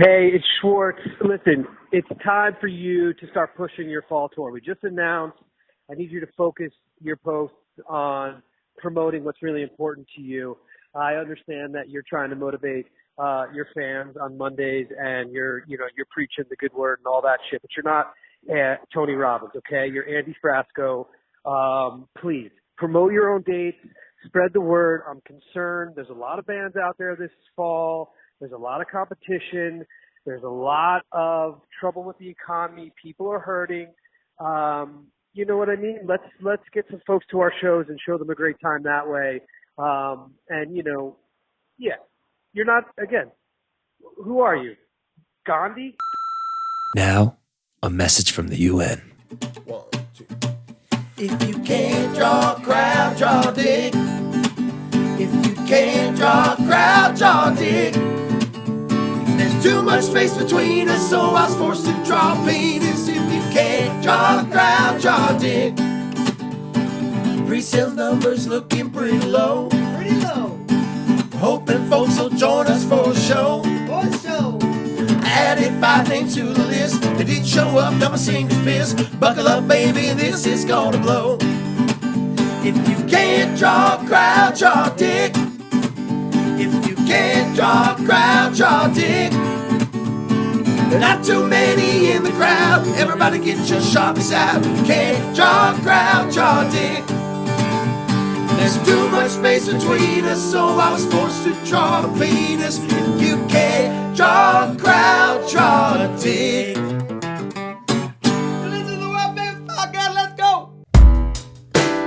Hey, it's Schwartz. Listen, it's time for you to start pushing your fall tour. We just announced. I need you to focus your posts on promoting what's really important to you. I understand that you're trying to motivate your fans on Mondays, and you're preaching the good word and all that shit, but you're not Tony Robbins, okay? You're Andy Frasco. Please promote your own dates, spread the word. I'm concerned. There's a lot of bands out there this fall. There's a lot of competition. There's a lot of trouble with the economy. People are hurting. You know what I mean? Let's get some folks to our shows and show them a great time that way. And you're not, again, who are you? Gandhi? Now, a message from the UN. 1, 2. If you can't draw a crowd, draw a dick. If you can't draw a crowd, draw a dick. There's too much space between us, so I was forced to draw a penis. If you can't draw a crowd, draw a dick. Pre-sale numbers looking pretty low. Pretty low. Hoping folks will join us for a show. For a show. Added 5 names to the list. They did show up, now my singer's pissed. Buckle up, baby, this is gonna blow. If you can't draw a crowd, draw a dick. If you can't draw a crowd, draw a dick. Not too many in the crowd. Everybody get your sharpies out. Can't draw a crowd, draw a dick. There's too much space between us, so I was forced to draw a penis. If you can't draw a crowd, draw a dick. Listen to the Web Baby Podcast, let's go.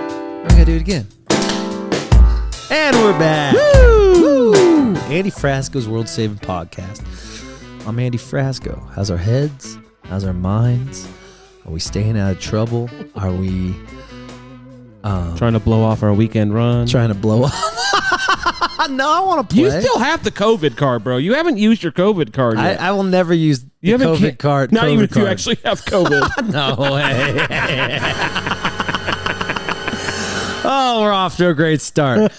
I'm gonna do it again. And we're back. Woo! Andy Frasco's World Saving Podcast. I'm Andy Frasco. How's our heads? How's our minds? Are we staying out of trouble? Are we trying to blow off our weekend run? trying to blow up? No, I want to play. You still have the COVID card, bro. You haven't used your COVID card yet. I will never use the COVID card. Not COVID even if card. you actually have COVID. No way. Oh, we're off to a great start.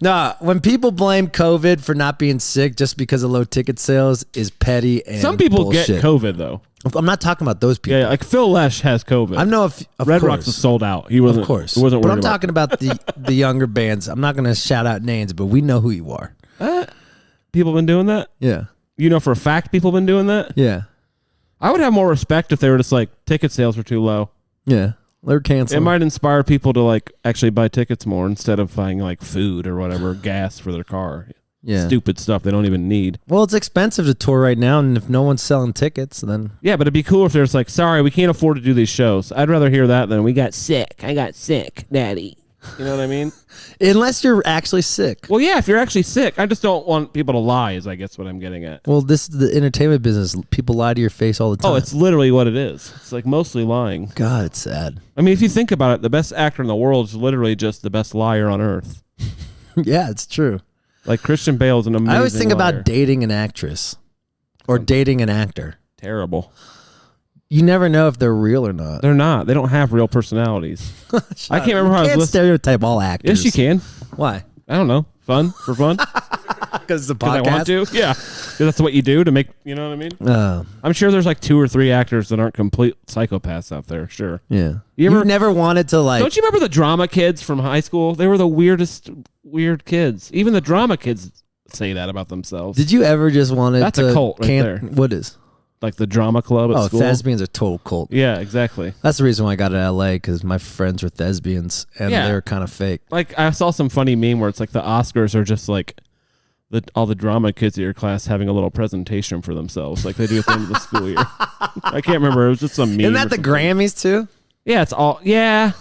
No, when people blame COVID for not being sick just because of low ticket sales is petty and Some people bullshit. get COVID, though. I'm not talking about those people. Yeah, like Phil Lesh has COVID. I know if Red Rocks was sold out. He wasn't. Of course. He wasn't but worried I'm talking about the younger bands. I'm not going to shout out names, but we know who you are. People been doing that? Yeah. You know for a fact people been doing that? Yeah. I would have more respect if they were just like, ticket sales were too low. Yeah. They're canceling. It might inspire people to like actually buy tickets more instead of buying like food or whatever, gas for their car. Yeah. Stupid stuff they don't even need. Well, it's expensive to tour right now, and if no one's selling tickets, then... Yeah, but it'd be cool if there's like, sorry, we can't afford to do these shows. I'd rather hear that than we got sick. I got sick, daddy. You know what I mean? Unless you're actually sick. Well, yeah, if you're actually sick. I just don't want people to lie, is I guess what I'm getting at. Well, this is the entertainment business. People lie to your face all the time. Oh, it's literally what it is. It's like mostly lying. God, it's sad. I mean, if you think about it, the best actor in the world is literally just the best liar on earth. Yeah, it's true. Like Christian Bale's an amazing I always think liar. about dating an actress or dating an actor. Terrible. You never know if they're real or not. They're not. They don't have real personalities. I can't remember how I was You can't listening. stereotype all actors. Yes, you can. Why? I don't know. Fun? For fun? Because the Because podcast. I want to? Yeah. 'Cause that's what you do to make, you know what I mean? Oh, I'm sure there's like 2 or 3 actors that aren't complete psychopaths out there. Sure. yeah. You've never wanted to like. Don't you remember the drama kids from high school? They were the weirdest weird kids. Even the drama kids say that about themselves. Did you ever just want to? That's a cult right there. What is? Like the drama club at school? Thespians are total cult. Yeah, exactly. That's the reason why I got to LA, because my friends were thespians and Yeah. they're kind of fake. Like I saw some funny meme where it's like the Oscars are just like all the drama kids at your class having a little presentation for themselves, like they do at the end of the school year. I can't remember. It was just some meme. Isn't that the Grammys too? Yeah, it's all. Yeah.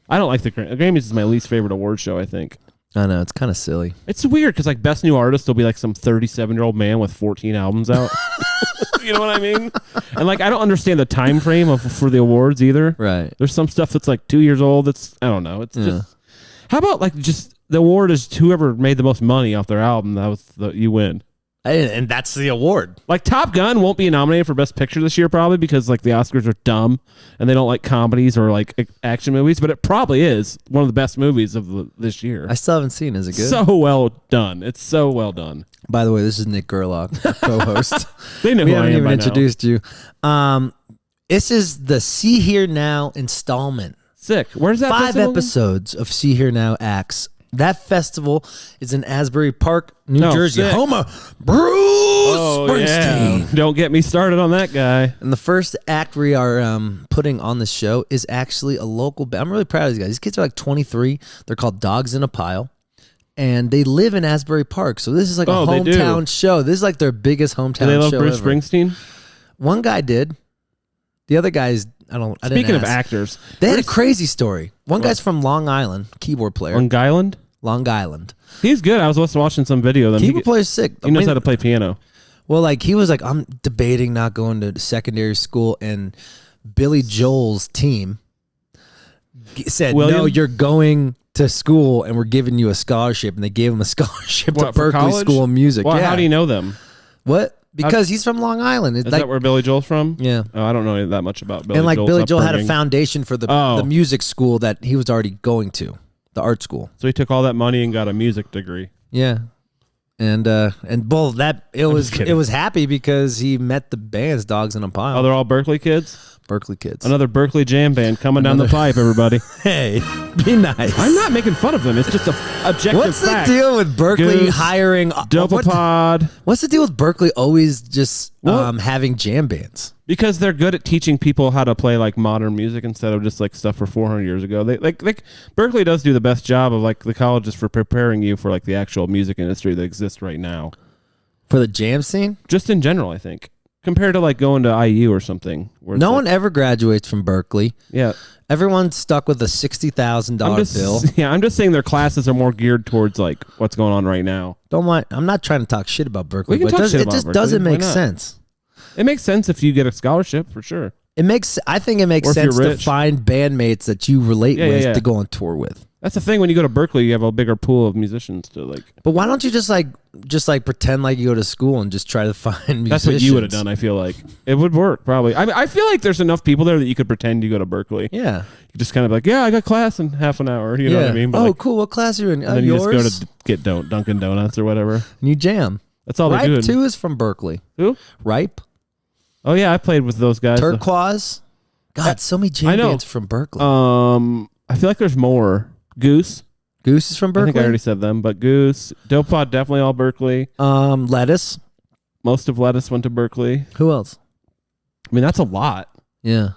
I don't like the Grammys. Grammys is my least favorite award show, I think. I know, it's kind of silly. It's weird because like best new artist will be like some 37-year-old man with 14 albums out. You know what I mean? And like I don't understand the time frame for the awards either. Right. There's some stuff that's like 2 years old. It's I don't know. It's just how about like just the award is whoever made the most money off their album. You win. And that's the award. Like Top Gun won't be nominated for Best Picture this year probably because like the Oscars are dumb and they don't like comedies or like action movies, but it probably is one of the best movies of this year. I still haven't seen it. Is it good? So well done. It's so well done. By the way, this is Nick Gerlach, our co-host. They know we who I haven't am even by introduced you. This is the Sea.Hear.Now installment. Sick. Where's that 5 festival again? episodes of Sea.Hear.Now acts. That festival is in Asbury Park, New Jersey, sick. home of Bruce Springsteen. Yeah. Don't get me started on that guy. And the first act we are putting on the show is actually a local band. I'm really proud of these guys. These kids are like 23. They're called Dogs in a Pile. And they live in Asbury Park. So this is like a hometown show. This is like their biggest hometown show. Do they love Bruce ever. Springsteen? One guy did. The other guys, Speaking of actors, they had a crazy story. One guy's from Long Island, keyboard player. Long Island? Long Island. He's good. I was just watching some video of them. Keyboard player's sick. He knows how to play piano. Well, like he was like, I'm debating not going to secondary school, and Billy Joel's team said, no, you're going to school and we're giving you a scholarship, and they gave him a scholarship to Berkeley School of Music. Well, how do you know them? What? Because he's from Long Island. It's Is like, that where Billy Joel's from? Yeah. Oh, I don't know that much about Billy Joel's. And like Billy Joel had a upbringing. foundation for the music school that he was already going to, the art school. So he took all that money and got a music degree. Yeah. And well, it was happy because he met the band's Dogs in a Pile. Oh, they're all Berkeley kids? Berkeley kids. Another Berkeley jam band coming down the pipe, everybody. Hey, be nice. I'm not making fun of them. It's just a objective What's fact. the deal with Berkeley Goose, hiring Dopapod? What's the deal with Berkeley always just having jam bands? Because they're good at teaching people how to play like modern music instead of just like stuff for 400 years ago. They like Berkeley does do the best job of like the colleges for preparing you for like the actual music industry that exists right now. For the jam scene? Just in general, I think. Compared to like going to IU or something. No one ever graduates from Berkeley. Yeah. Everyone's stuck with a $60,000 bill. Yeah, I'm just saying their classes are more geared towards like what's going on right now. Don't mind. I'm not trying to talk shit about Berkeley, We can but talk shit it about just Berkeley. doesn't Why make not? sense. It makes sense if you get a scholarship for sure. I think it makes Or if sense you're to rich. find bandmates that you relate with yeah. to go on tour with. That's the thing. When you go to Berkeley, you have a bigger pool of musicians to like. But why don't you just pretend like you go to school and just try to find musicians? That's what you would have done. I feel like it would work probably. I feel like there's enough people there that you could pretend you go to Berkeley. Yeah. You just kind of like, yeah, I got class in half an hour. You know what I mean? But Cool. What class are you in? and then you yours? just go to get Dunkin' Donuts or whatever. And you jam. That's all Ripe they do. too is from Berkeley. Who? Ripe. Oh yeah, I played with those guys. Turquoise. God, so many jam bands from Berkeley. I feel like there's more. Goose. Goose is from Berkeley. I think I already said them, but Goose, Dopapod, definitely all Berkeley. Lettuce. Most of Lettuce went to Berkeley. Who else? I mean, that's a lot. Yeah.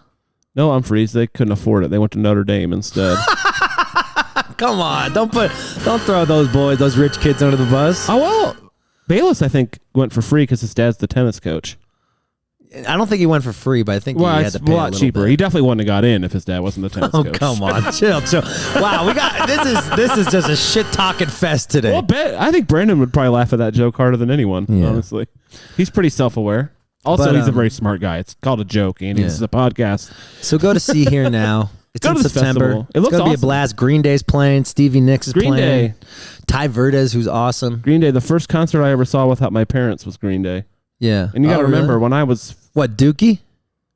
No, Humphreys, they couldn't afford it. They went to Notre Dame instead. Come on, don't throw those rich kids under the bus. Oh well, Bayless I think went for free because his dad's the tennis coach. I don't think he went for free, but I think he had it's to pay a lot cheaper. Bit. He definitely wouldn't have got in if his dad wasn't the tennis Oh, coach. come on, chill. Wow, we got this is just a shit talking fest today. Well, I think Brandon would probably laugh at that joke harder than anyone. Yeah. Honestly, he's pretty self-aware. Also, But, he's a very smart guy. It's called a joke, Andy. This is a podcast. So go to Sea.Hear.Now. It's Go in to the September. festival. It It's looks gonna be a awesome. blast. Green Day's playing. Stevie Nicks is Green playing. Day. Ty Verdes, who's awesome. Green Day. The first concert I ever saw without my parents was Green Day. Yeah. And you got to remember really? when I was What, Dookie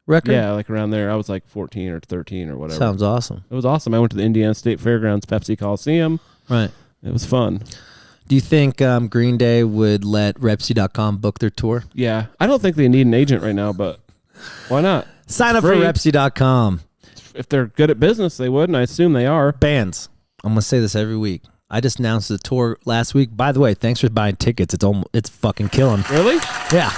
record? yeah, like around there, I was like 14 or 13 or whatever. Sounds awesome. It was awesome. I went to the Indiana State Fairgrounds Pepsi Coliseum. Right. It was fun. Do you think Green Day would let Repsy.com book their tour? Yeah. I don't think they need an agent right now, but why not? Sign up free. for Repsy.com. If they're good at business, they would, and I assume they are. Bands. I'm going to say this every week. I just announced the tour last week. By the way, thanks for buying tickets. It's fucking killing. Really? Yeah.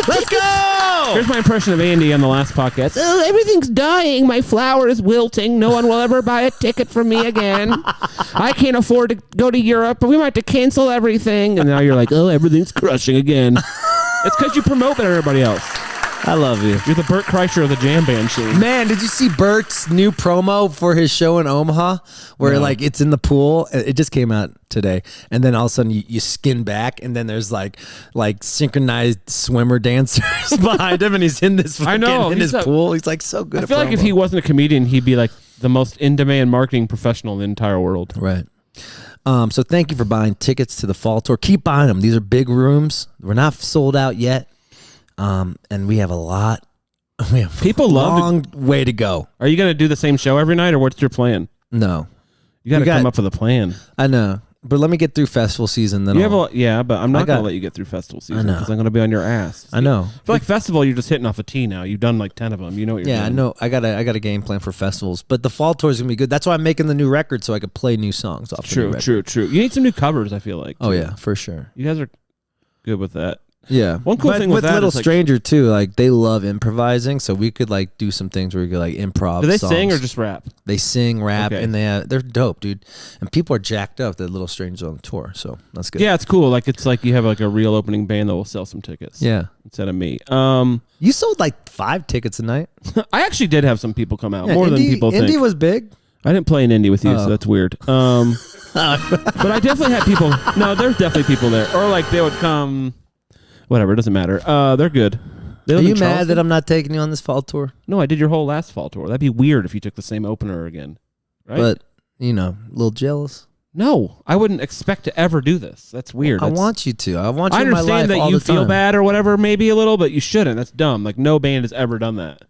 Let's go! Here's my impression of Andy on the last podcast. Oh, everything's dying. My flower is wilting. No one will ever buy a ticket from me again. I can't afford to go to Europe, but we might have to cancel everything. And now you're like, oh, everything's crushing again. It's because you promote better than everybody else. I love you. You're the Burt Kreischer of the jam band scene. Man, did you see Bert's new promo for his show in Omaha where like it's in the pool? It just came out today. And then all of a sudden you skin back and then there's like synchronized swimmer dancers behind him and he's in this I know, in he's his pool. He's like so good I at feel like if promo. he wasn't a comedian, he'd be like the most in-demand marketing professional in the entire world. Right. So thank you for buying tickets to the fall tour. Keep buying them. These are big rooms. We're not sold out yet. And we have a lot. We have People love a long way to go. Are you going to do the same show every night, or what's your plan? No. You got to come up with a plan. I know. But let me get through festival season. Then but I'm not going to let you get through festival season because I'm going to be on your ass. I know. I feel like festival, you're just hitting off a tee now. You've done like 10 of them. You know what you're doing. Yeah, I know. I got a game plan for festivals. But the fall tour is going to be good. That's why I'm making the new record so I could play new songs off the new record. True. You need some new covers, I feel like. Oh, yeah, for sure. You guys are good with that. Yeah. One cool thing with that Little is Stranger too, like they love improvising, so we could like do some things where we could like improv. Do they songs. sing or just rap? They sing, rap, Okay. and they're dope, dude. And people are jacked up that Little Strangers on tour, so that's good. Yeah, it's cool. Like it's like you have like a real opening band that will sell some tickets. Yeah. Instead of me. You sold like 5 tickets a night. I actually did have some people come out, Yeah, more than people think. Indy was big. I didn't play an indie with you, so that's weird. But I definitely had people. No, there's definitely people there, or like they would come. Whatever, it doesn't matter. They're good. They Are live in you mad Charleston? that I'm not taking you on this fall tour? No, I did your whole last fall tour. That'd be weird if you took the same opener again. Right? But a little jealous. No, I wouldn't expect to ever do this. That's weird. I want you to. I want you I in my life understand that all you the time. feel bad or whatever, maybe a little, but you shouldn't. That's dumb. Like no band has ever done that.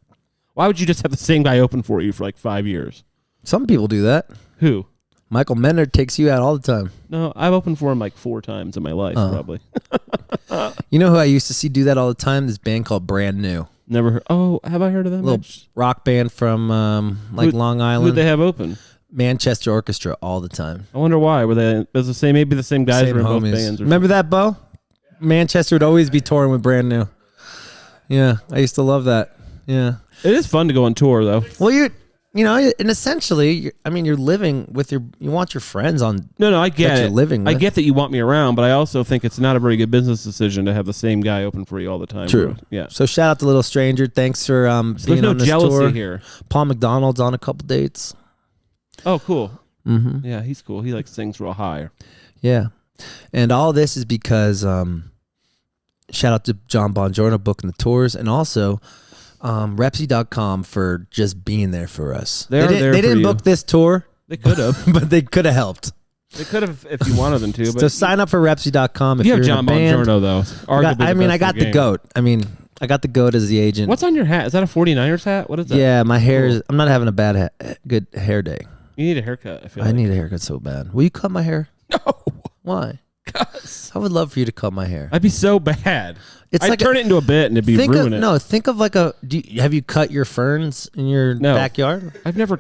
Why would you just have the same guy open for you for like 5 years? Some people do that. Who? Michael Menard takes you out all the time. No, I've opened for him like 4 times in my life, probably. You know who I used to see do that all the time? This band called Brand New. Never heard. Oh, have I heard of them? Little rock band from Long Island. Who'd they have open? Manchester Orchestra all the time. I wonder why. Were they? Was the same? Maybe the same guys Same were in both homies. bands. Or Remember that, Bo? Manchester would always be touring with Brand New. Yeah, I used to love that. Yeah, it is fun to go on tour, though. Well, and essentially, you're living with you want your friends on. No, I get that it. You're living with. I get that you want me around, but I also think it's not a very good business decision to have the same guy open for you all the time. True. Yeah. So shout out to Little Stranger. Thanks for being no on this jealousy tour. here. Paul McDonald's on a couple dates. Oh, cool. Mm-hmm. Yeah, he's cool. He like sings real high. Yeah, and all this is because shout out to John Bongiorno booking the tours, and also Repsy.com for just being there for us. They didn't book this tour. They could have, but they could have helped. They could have if you wanted them to. But So sign up for Repsy.com if you you're have John in a band. Bongiorno though. I got the goat. I got the goat as the agent. What's on your hat? Is that a 49ers hat? What is that? Yeah, my hair is. I'm not having a good hair day. You need a haircut. I feel. I need a haircut so bad. Will you cut my hair? No. Why? 'Cause I would love for you to cut my hair. I'd be so bad. I'd turn it into a bit and it'd be ruin it. Think of like have you cut your ferns in your backyard? I've never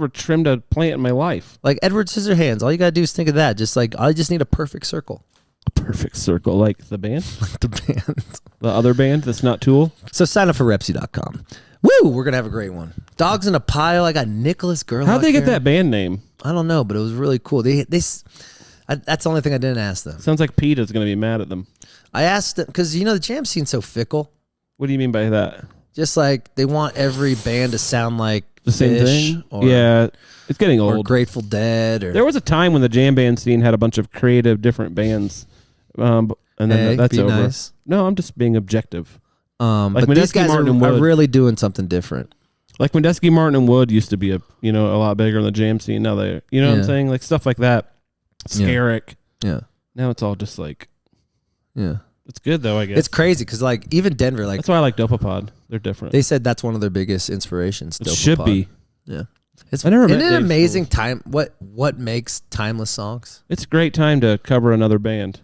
trimmed a plant in my life. Like Edward Scissorhands. All you gotta do is think of that. Just like I just need a perfect circle. A perfect circle, like the band, Like the band, the other band that's not Tool. So sign up for Repsy.com. Woo! We're gonna have a great one. Dogs in a Pile. I got Nicholas Gerlach. How'd they get that band name? I don't know, but it was really cool. That's the only thing I didn't ask them. Sounds like Peter's gonna be mad at them. I asked them because the jam scene's so fickle. What do you mean by that? Just like they want every band to sound like The same Fish thing? or, Yeah, it's getting or old. Grateful Dead. Or There was a time when the jam band scene had a bunch of creative, different bands, and then that's be over. nice. No, I'm just being objective. But when these Medeski, guys Martin, and are Wood- really doing something different. Like Medeski, Martin, and Wood used to be a lot bigger in the jam scene. Now they, what I'm saying, like stuff like that. Scarrick. Yeah. Now it's all just like, Yeah. it's good though. I guess It's crazy because like even Denver, like that's why I like Dopapod. They're different. they said that's one of their biggest inspirations. It should Dopapod. be. Yeah. It's I never met isn't it Dave amazing time what makes timeless songs? It's a great time to cover another band.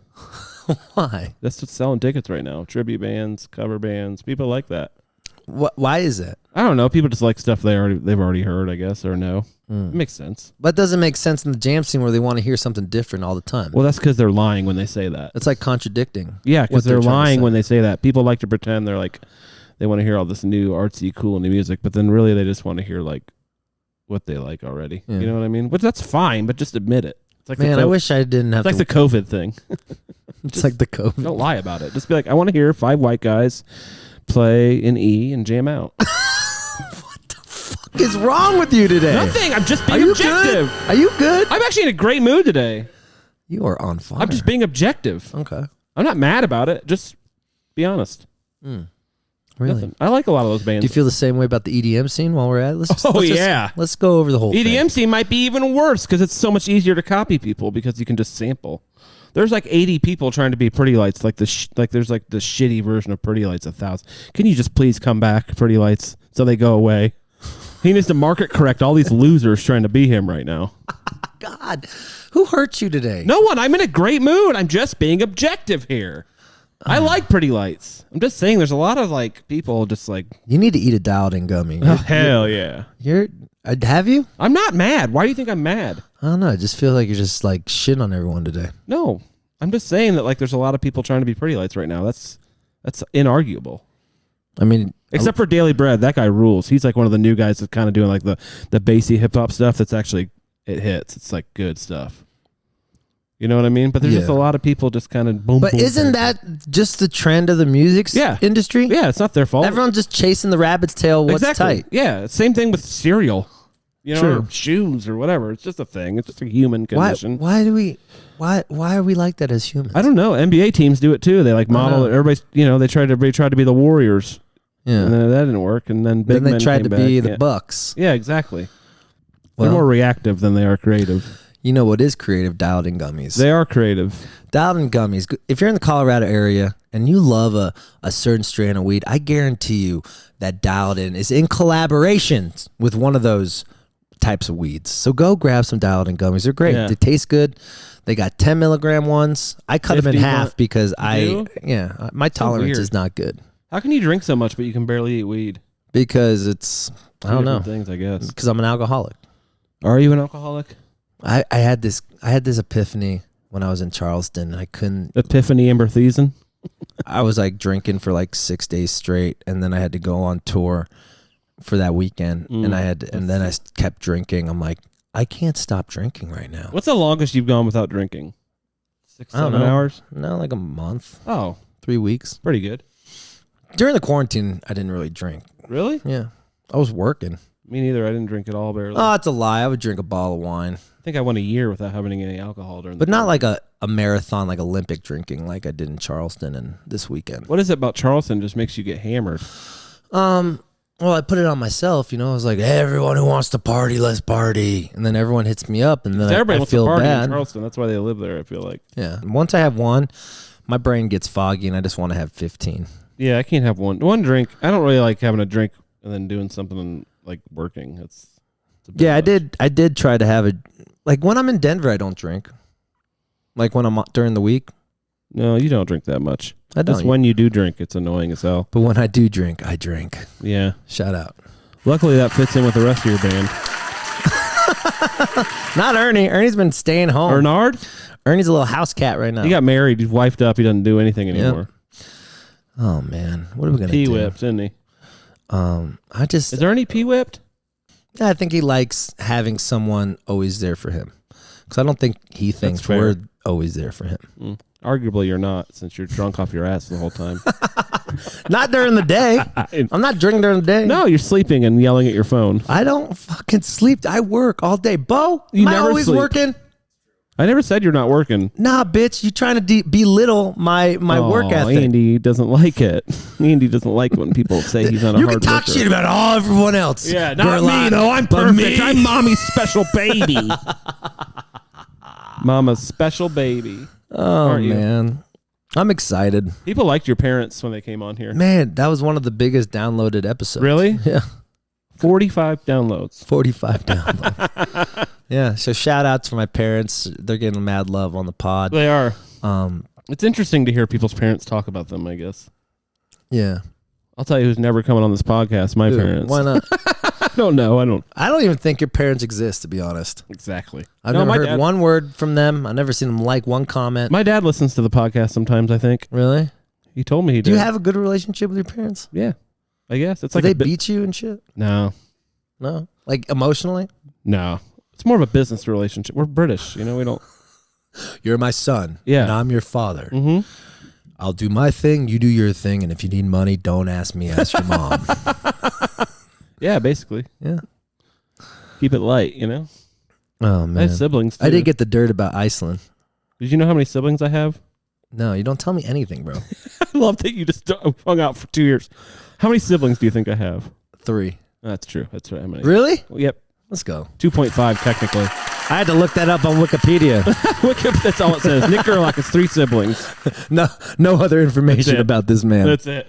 Why? That's what's selling tickets right now. Tribute bands, cover bands. People like that. Why is that? I don't know. People just like stuff they've already heard, I guess, or know. It makes sense. That doesn't make sense in the jam scene where they want to hear something different all the time. Well, that's because they're lying when they say that. It's like contradicting. Yeah, what because they're trying to lying say. when they say that. People like to pretend they're like they want to hear all this new artsy, cool new music, but then really they just want to hear like what they like already. Yeah. You know what I mean? Which that's fine, but just admit it. It's like Man, I wish I didn't have it's like to. the COVID thing. It's like the COVID. Don't lie about it. Just be like, I want to hear 5 white guys play in E and jam out. What is wrong with you today? Nothing. I'm just Are being you objective. good? Are you good? I'm actually in a great mood today. You are on fire. I'm just being objective. Okay. I'm not mad about it. Just be honest. Really? Nothing. I like a lot of those bands. Do you feel the same way about the EDM scene while we're at it? Let's go over the whole EDM thing. scene might be even worse because it's so much easier to copy people because you can just sample. There's like 80 people trying to be Pretty Lights, like there's like the shitty version of Pretty Lights 1,000. Can you just please come back, Pretty Lights, so they go away? He needs to market correct all these losers trying to be him right now. God, who hurt you today? No one. I'm in a great mood. I'm just being objective here. I like Pretty Lights. I'm just saying there's a lot of like people just like... You need to eat a dialed-in gummy. Hell yeah. Have you? I'm not mad. Why do you think I'm mad? I don't know. I just feel like you're just like shitting on everyone today. No. I'm just saying that like there's a lot of people trying to be Pretty Lights right now. That's inarguable. I mean... Except for Daily Bread. That guy rules. He's like one of the new guys that's kind of doing like the bassy hip-hop stuff that's actually... It hits. It's like good stuff. You know what I mean? But there's just a lot of people just kind of boom. But boom, isn't boom. that just the trend of the music industry? Yeah, it's not their fault. Everyone's just chasing the rabbit's tail. What's tight? Yeah, same thing with cereal. You know, True. or shoes or whatever. It's just a thing. It's just a human condition. Why are we like that as humans? I don't know. NBA teams do it too. They like model it. Everybody's, they tried to be the Warriors. Yeah. And then that didn't work. And then big they men tried came to back. be the Bucks. Yeah, exactly. Well, They're more reactive than they are creative. You know what is creative? Dialed-in gummies. They are creative. Dialed-in gummies. If you're in the Colorado area and you love a certain strain of weed, I guarantee you that Dialed-in is in collaboration with one of those types of weeds. So go grab some Dialed-in gummies. They're great. Yeah. They taste good. They got 10 milligram ones. I cut them in half because my tolerance is not good. How can you drink so much but you can barely eat weed? Because it's, I don't know. Things, I guess. Because I'm an alcoholic. Are you an alcoholic? I had this epiphany when I was in Charleston. And I couldn't. Epiphany Amberthesen? I was like drinking for like 6 days straight, and then I had to go on tour for that weekend, and then I kept drinking. I'm like, I can't stop drinking right now. What's the longest you've gone without drinking? 6-7 hours? No, like a month. Oh, 3 weeks. pretty good. During the quarantine, I didn't really drink. Really? Yeah, I was working. Me neither. I didn't drink at all, barely. Oh, it's a lie. I would drink a bottle of wine. I think I went a year without having any alcohol during. But not like a marathon, like Olympic drinking, like I did in Charleston and this weekend. What is it about Charleston just makes you get hammered? Well, I put it on myself. I was like, hey, everyone who wants to party, let's party. And then everyone hits me up, and then Everybody I wants feel to party bad. in Charleston. That's why they live there. I feel like. Yeah. Once I have one, my brain gets foggy, and I just want to have 15. Yeah, I can't have one drink. I don't really like having a drink and then doing something like working. It's a bit much. I did try to have it. Like when I'm in Denver, I don't drink. Like when I'm during the week. No, you don't drink that much. I don't. That's when you do drink. It's annoying as hell. But when I do drink, I drink. Yeah. Shout out. Luckily, that fits in with the rest of your band. Not Ernie. Ernie's been staying home. Bernard? Ernie's a little house cat right now. He got married. He's wifed up. He doesn't do anything anymore. Oh man, what are we gonna do? P-whipped, isn't he? Is there any P-whipped? I think he likes having someone always there for him. Because I don't think he thinks fair. we're always there for him. Arguably, you're not, since you're drunk off your ass the whole time. Not during the day. I'm not drinking during the day. No, you're sleeping and yelling at your phone. I don't fucking sleep. I work all day. Bo, You am I never always sleep. working? I never said you're not working. Nah, bitch. You trying to belittle my work ethic. Andy doesn't like it. Andy doesn't like when people say he's not a You hard can talk worker. shit about everyone else. Yeah, not Gerlach, me though. I'm but perfect. me. I'm mommy's special baby. Mama's special baby. Oh, Aren't you? man. I'm excited. People liked your parents when they came on here. Man, that was one of the biggest downloaded episodes. Really? Yeah. 45 downloads. 45 downloads. Yeah. So shout outs for my parents. They're getting mad love on the pod. They are. Um, It's interesting to hear people's parents talk about them, I guess. yeah. I'll tell you who's never coming on this podcast, my Dude, parents. why not? I don't know. I don't even think your parents exist, to be honest. Exactly. I've No, never my heard dad- one word from them. I've never seen them like one comment. My dad listens to the podcast sometimes, I think. Really? He told me he did. Do you have a good relationship with your parents? Yeah. I guess. It's Do like they a beat you and shit? No. No? Like emotionally? No. It's more of a business relationship. We're British, we don't. You're my son. Yeah. And I'm your father. Mm-hmm. I'll do my thing, you do your thing, and if you need money, don't ask me, ask your mom. Yeah, basically. Yeah. Keep it light, Oh, I man. have siblings, too. I did get the dirt about Iceland. Did you know how many siblings I have? No, you don't tell me anything, bro. I love that you just hung out for 2 years. How many siblings do you think I have? 3. That's true. That's right. How many? Really? Well, yep. Let's go. 2.5 technically. I had to look that up on Wikipedia. That's all it says. Nick Gerlach has 3 siblings. No other information about this man. That's it.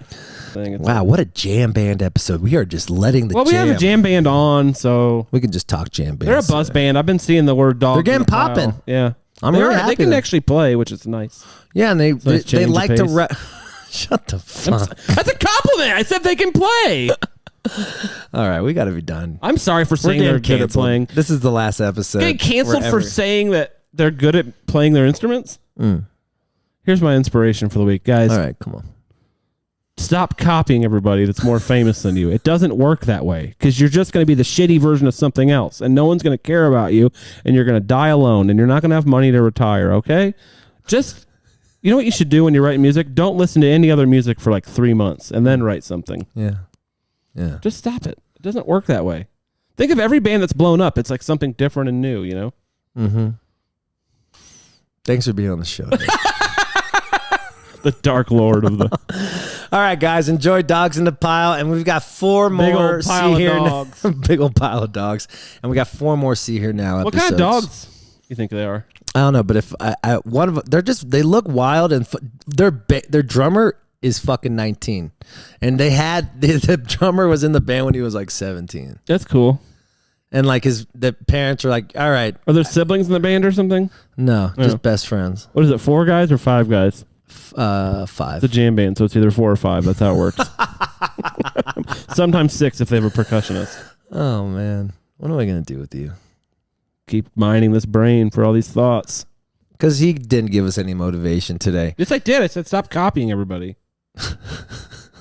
Wow, what a jam band episode. We are just letting the jam. Well, we have a jam band on, so we can just talk jam band. They're a buzz band. I've been seeing the word dog. They're getting popping. Yeah. I'm really happy. They can actually play, which is nice. Yeah, and they like to shut the fuck. That's a compliment. I said they can play. All right, we got to be done. I'm sorry for saying they're good at playing. This is the last episode. Getting canceled for saying that they're good at playing their instruments? Here's my inspiration for the week, guys. All right, come on. Stop copying everybody that's more famous than you. It doesn't work that way because you're just going to be the shitty version of something else, and no one's going to care about you, and you're going to die alone, and you're not going to have money to retire, okay? Just, you know what you should do when you're writing music? Don't listen to any other music for like 3 months, and then write something. Yeah. Just stop it. It doesn't work that way. Think of every band that's blown up. It's like something different and new, you know? Mm-hmm. Thanks for being on the show. The Dark Lord of the... All right, guys, enjoy Dogs in the Pile, and we've got 4 more big old pile of dogs. Big old pile of dogs, and we got 4 more See Here Now what episodes. kind of dogs you think they are? I don't know, but if one of them, they look wild, and their drummer is fucking 19, and the drummer was in the band when he was like 17. That's cool. And like the parents are like, all right, are there siblings in the band or something? No, just best friends. What is it? 4 guys or 5 guys? 5. It's a jam band, so it's either 4 or 5. That's how it works. Sometimes 6 if they have a percussionist. Oh man, what am I gonna do with you? Keep mining this brain for all these thoughts. Because he didn't give us any motivation today. Yes, I did. I said stop copying everybody.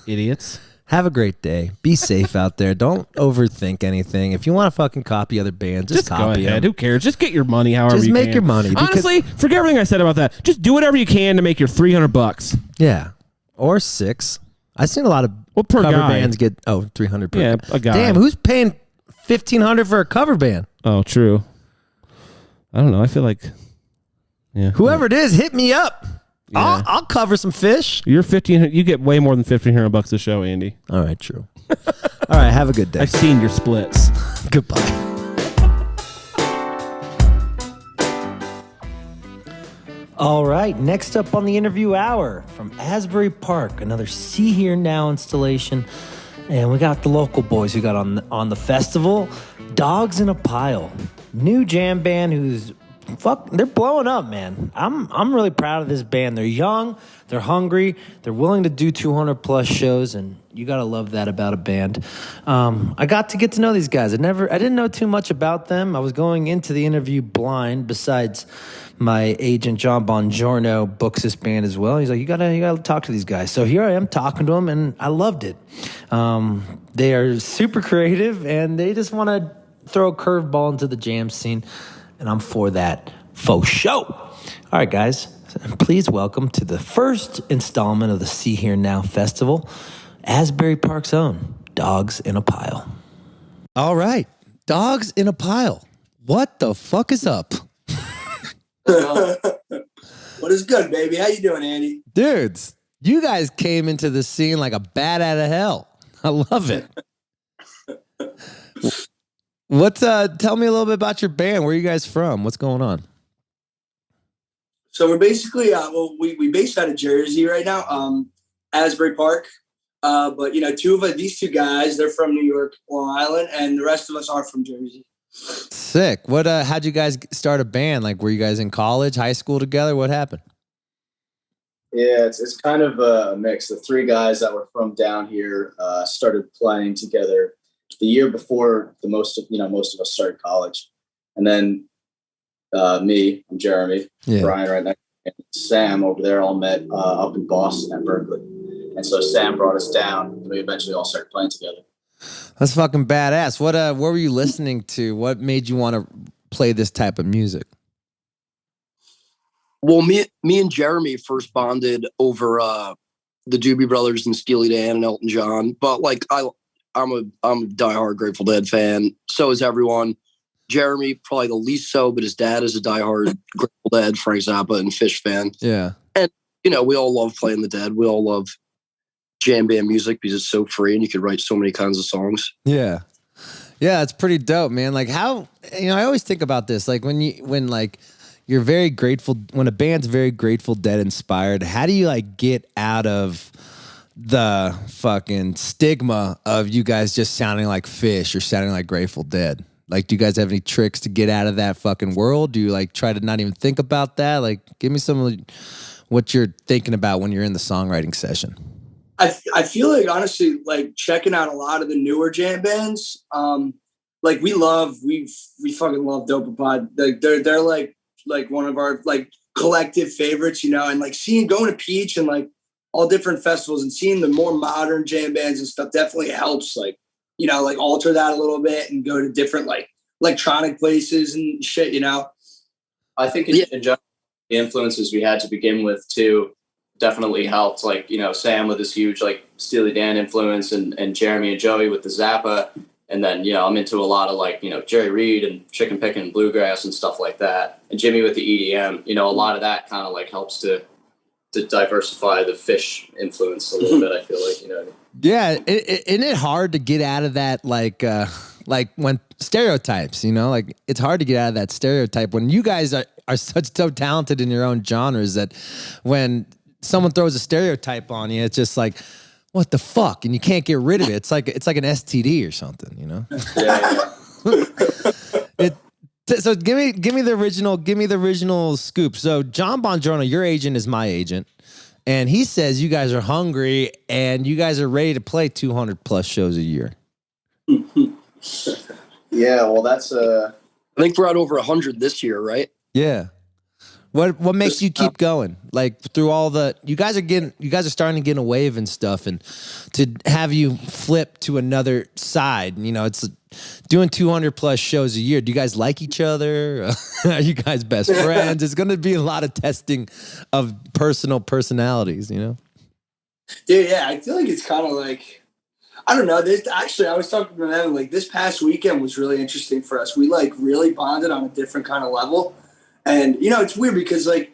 Idiots. Have a great day. Be safe out there. Don't overthink anything. If you want to fucking copy other bands, just copy go ahead. them. Who cares? Just get your money however you can. Just make your money. Honestly, forget everything I said about that. Just do whatever you can to make your $300. Yeah. Or 6. I've seen a lot of per cover guy. bands get, $300 per. Yeah, a guy. Damn, who's paying $1,500 for a cover band? Oh, true. I don't know. I feel like... Yeah. Whoever it is, hit me up. Yeah. I'll cover some fish. You're 15. You get way more than $1,500 a show, Andy. All right, true. All right, have a good day. I've seen your splits. Goodbye. All right, next up on the interview hour from Asbury Park, another See.Hear.Now installation, and we got the local boys who got on the festival, Dogs in a Pile, new jam band who's. They're blowing up, man. I'm really proud of this band. They're young, they're hungry, they're willing to do 200 plus shows, and you gotta love that about a band. I got to get to know these guys. I didn't know too much about them. I was going into the interview blind. Besides, my agent John Bongiorno books this band as well. He's like, you gotta talk to these guys. So here I am talking to them, and I loved it. They are super creative, and they just want to throw a curveball into the jam scene. And I'm for that faux show. All right, guys, please welcome to the first installment of the See.Hear.Now Festival, Asbury Park's own Dogs in a Pile. All right, Dogs in a Pile. What the fuck is up? What is good, baby? How you doing, Andy? Dudes, you guys came into the scene like a bat out of hell. I love it. Tell me a little bit about your band. Where are you guys from? What's going on? So we're basically, we based out of Jersey right now, Asbury Park. But these 2 guys, they're from New York, Long Island, and the rest of us are from Jersey. Sick. How'd you guys start a band? Like, were you guys in college, high school together? What happened? Yeah, it's kind of a mix. The 3 guys that were from down here started playing together the year before most of us started college. And then me, I'm Jeremy, Brian right next, and Sam over there all met up in Boston at Berkeley. And so Sam brought us down, and we eventually all started playing together. That's fucking badass. What were you listening to? What made you want to play this type of music? Well, me and Jeremy first bonded over the Doobie Brothers and Steely Dan and Elton John. But like I'm a diehard Grateful Dead fan. So is everyone. Jeremy probably the least so, but his dad is a diehard Grateful Dead, Frank Zappa, and Fish fan. Yeah, and we all love playing the Dead. We all love jam band music because it's so free and you could write so many kinds of songs. Yeah. Yeah, it's pretty dope, man. Like how, I always think about this, like when like you're very grateful, when a band's very Grateful Dead inspired, how do you like get out of the fucking stigma of you guys just sounding like Fish or sounding like Grateful Dead? Like, do you guys have any tricks to get out of that fucking world? Do you like try to not even think about that? Like, give me some of what you're thinking about when you're in the songwriting session. I feel like honestly, like checking out a lot of the newer jam bands, like we fucking love Dopapod. Like they're like one of our like collective favorites, you know, and like going to Peach and like all different festivals and seeing the more modern jam bands and stuff definitely helps, like, you know, like alter that a little bit and go to different like electronic places and shit, you know. I think in general, the influences we had to begin with too definitely helped. Like, you know, Sam with his huge like Steely Dan influence and Jeremy and Joey with the Zappa. And then, you know, I'm into a lot of like, you know, Jerry Reed and chicken picking and bluegrass and stuff like that. And Jimmy with the EDM, you know, a lot of that kind of like helps to diversify the Fish influence a little bit, I feel like, you know. Yeah. Isn't it hard to get out of that, like when stereotypes, you know, like it's hard to get out of that stereotype when you guys are so talented in your own genres that when someone throws a stereotype on you, it's just like, what the fuck? And you can't get rid of it. It's like an STD or something, you know? Yeah. So give me the original scoop. So John Bongiorno, your agent is my agent, and he says you guys are hungry and you guys are ready to play 200 plus shows a year. Yeah, well, that's I think we're at over 100 this year, right? Yeah. What makes you keep going? Like through all you guys are starting to get a wave and stuff, and to have you flip to another side, you know, it's doing 200 plus shows a year. Do you guys like each other? Are you guys best friends? It's going to be a lot of testing of personalities, you know? Dude, yeah, I feel like it's kind of like, I don't know. I was talking to them, like this past weekend was really interesting for us. We like really bonded on a different kind of level. And, you know, it's weird because, like,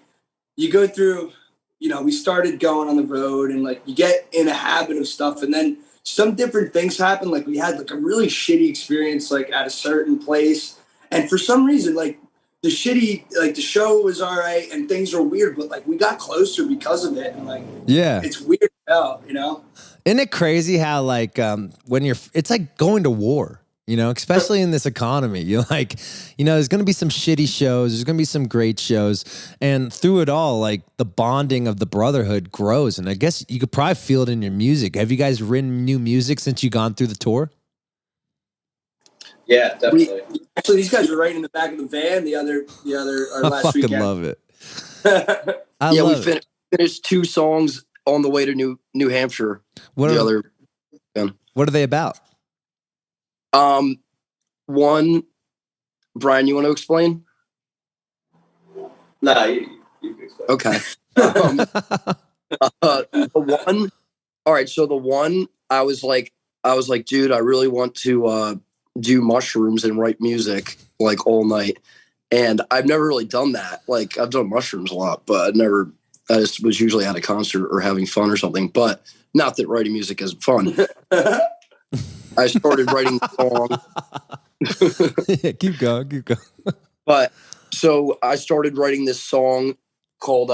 you go through, you know, we started going on the road and, like, you get in a habit of stuff. And then some different things happen. Like, we had, like, a really shitty experience, like, at a certain place. And for some reason, like, the show was all right and things were weird. But, like, we got closer because of it. And, like, yeah, it's weird out, you know? Isn't it crazy how, like, it's like going to war. You know, especially in this economy, you're like, you know, there's going to be some shitty shows. There's going to be some great shows. And through it all, like the bonding of the brotherhood grows. And I guess you could probably feel it in your music. Have you guys written new music since you've gone through the tour? Yeah, definitely. Actually, these guys were right in the back of the van last weekend. I fucking love it. We finished 2 songs on the way to New Hampshire. What are they about? One, Brian, you want to explain? No, you can explain. Okay. The one, all right. So the one, I was like, dude, I really want to do mushrooms and write music like all night, and I've never really done that. Like I've done mushrooms a lot, but I just was usually at a concert or having fun or something. But not that writing music isn't fun. I started writing the song. Yeah, keep going. But so I started writing this song called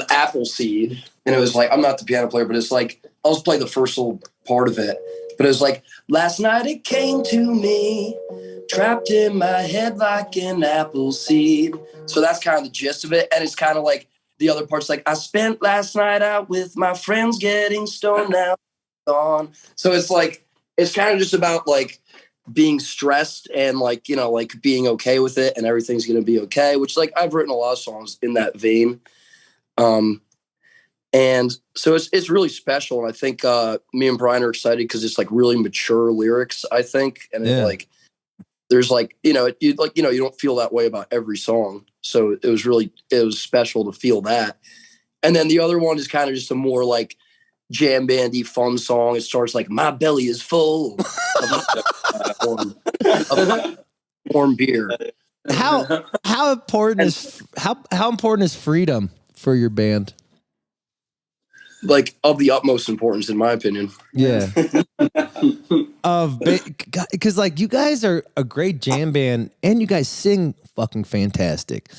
Appleseed. And it was like, I'm not the piano player, but it's like, I'll just play the first little part of it. But it was like, last night it came to me, trapped in my head like an apple seed. So that's kind of the gist of it. And it's kind of like the other part's like, I spent last night out with my friends getting stoned now. On. So it's like, it's kind of just about like being stressed and like, you know, like being okay with it and everything's going to be okay, which like I've written a lot of songs in that vein. And so it's really special. And I think me and Brian are excited because it's like really mature lyrics, I think. And it's like, there's like, you know, you don't feel that way about every song. So it was special to feel that. And then the other one is kind of just a more like jam bandy fun song. It starts like, my belly is full of warm beer. How important is freedom for your band? like of the utmost importance, in my opinion. Yeah. Because like you guys are a great jam band and you guys sing fucking fantastic.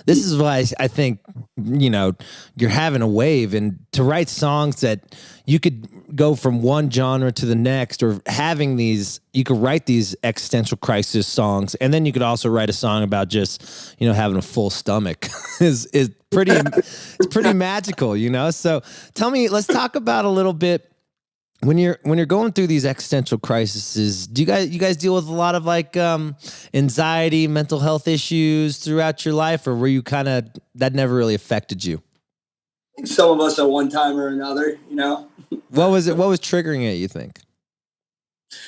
This is why I think, you know, you're having a wave, and to write songs that you could go from one genre to the next, or having these, you could write these existential crisis songs, and then you could also write a song about just, you know, having a full stomach is pretty, it's pretty magical, you know? So tell me, let's talk about a little bit. When you're going through these existential crises, do you guys deal with a lot of like anxiety, mental health issues throughout your life, or were you kind of, that never really affected you? Some of us at one time or another, you know. What was triggering it, you think?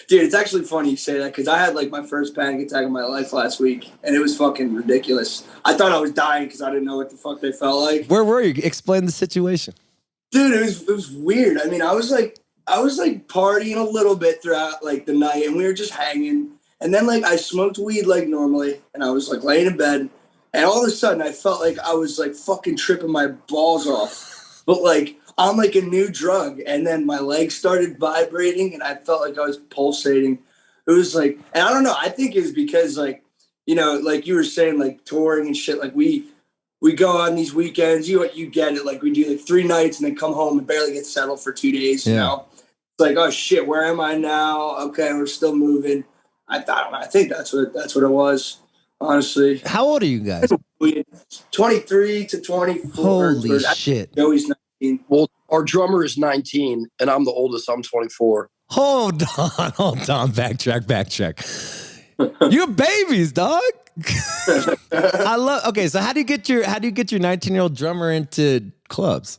Dude, it's actually funny you say that, because I had like my first panic attack of my life last week, and it was fucking ridiculous. I thought I was dying because I didn't know what the fuck they felt like. Where were you? Explain the situation. Dude, it was weird. I mean, I was like partying a little bit throughout like the night, and we were just hanging. And then like I smoked weed like normally, and I was like laying in bed, and all of a sudden I felt like I was like fucking tripping my balls off. But like I'm like a new drug, and then my legs started vibrating, and I felt like I was pulsating. It was like, and I don't know, I think it's because like, you know, like you were saying, like touring and shit, like we go on these weekends, you get it, like we do like 3 nights and then come home and barely get settled for 2 days, you know? It's like, oh shit, where am I now? Okay, we're still moving. I think that's what it was, honestly. How old are you guys? 23 to 24. Holy shit. Joey's 19. Well, our drummer is 19, and I'm the oldest. I'm 24. Hold on. Backtrack. You're babies, dog. Okay, so how do you get your 19-year-old drummer into clubs?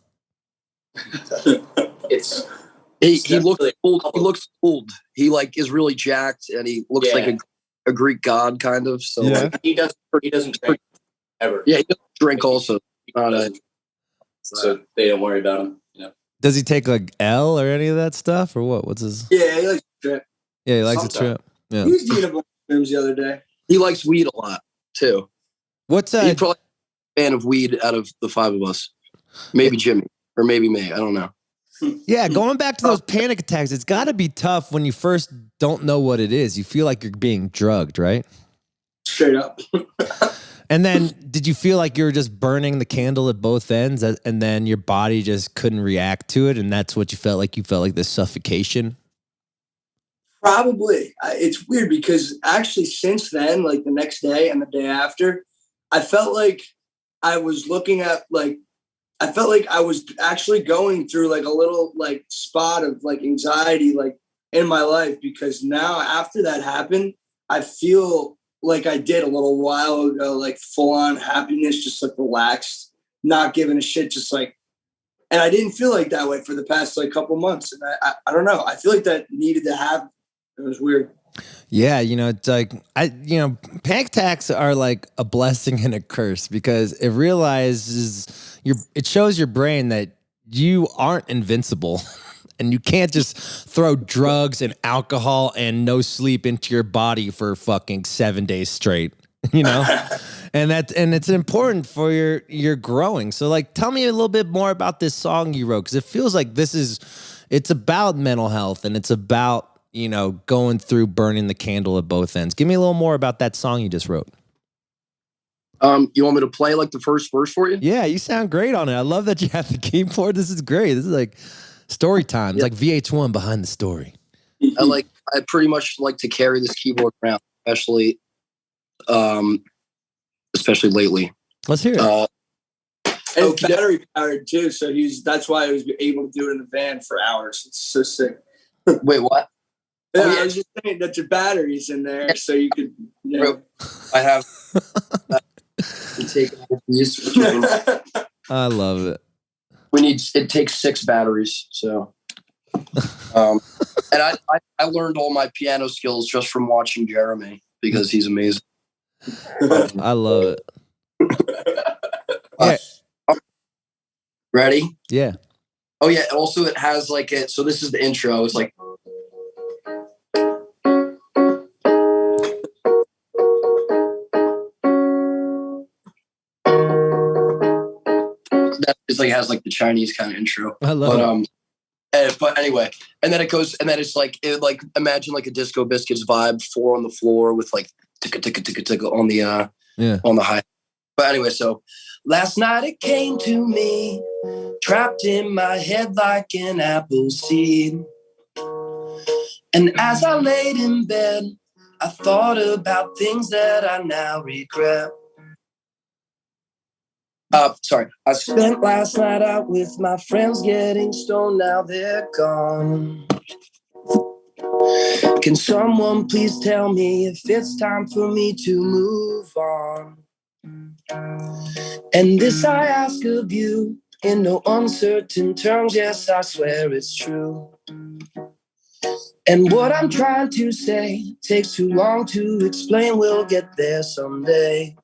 He looks old. He looks old. He like is really jacked, and he looks like a Greek god kind of. So like, he doesn't drink ever. Yeah, he doesn't drink also. So they don't worry about him. You know. Does he take like L or any of that stuff, or what? What's his? Yeah, he likes to trip. Yeah, he likes to trip. Yeah. He was doing a bunch of films the other day. He likes weed a lot too. What's He's probably a fan of weed out of the 5 of us. Maybe Jimmy or maybe me. I don't know. Yeah, going back to those panic attacks, it's got to be tough when you first don't know what it is. You feel like you're being drugged, right? Straight up. And then did you feel like you were just burning the candle at both ends, and then your body just couldn't react to it, and that's what you felt like? You felt like this suffocation? Probably. It's weird because actually since then, like the next day and the day after, I felt like I was looking at like, I felt like I was actually going through like a little like spot of like anxiety like in my life, because now after that happened, I feel like I did a little while ago, like full on happiness, just like relaxed, not giving a shit, just like, and I didn't feel like that way for the past like couple months. And I don't know. I feel like that needed to happen. It was weird. Yeah, you know, it's like panic attacks are like a blessing and a curse, because it it shows your brain that you aren't invincible, and you can't just throw drugs and alcohol and no sleep into your body for fucking 7 days straight, you know? and it's important for your growing. So like, tell me a little bit more about this song you wrote, because it feels like it's about mental health, and it's about, you know, going through burning the candle at both ends. Give me a little more about that song you just wrote. You want me to play like the first verse for you? Yeah, you sound great on it. I love that you have the keyboard. This is great. This is like story time. It's like VH1 behind the story. I pretty much like to carry this keyboard around, especially lately. Let's hear it. And it's battery powered too, so that's why I was able to do it in the van for hours. It's so sick. Wait, what? Yeah, I was just saying that your battery's in there, so you could. You know. I have. Take these. I love it. It takes 6 batteries, so. And I learned all my piano skills just from watching Jeremy, because he's amazing. I love it. Yeah. Ready? Yeah. Oh yeah. Also, it has like it. So this is the intro. It's like. that is like has like the Chinese kind of intro. I love it. But anyway, and then it goes, and then it's like imagine like a Disco Biscuits vibe, 4 on the floor with like ticka ticka ticka ticka on the on the high. But anyway, so last night it came to me, trapped in my head like an apple seed. And as I laid in bed, I thought about things that I now regret. I spent last night out with my friends getting stoned, now they're gone. Can someone please tell me if it's time for me to move on? And this I ask of you in no uncertain terms, yes, I swear it's true. And what I'm trying to say takes too long to explain, we'll get there someday.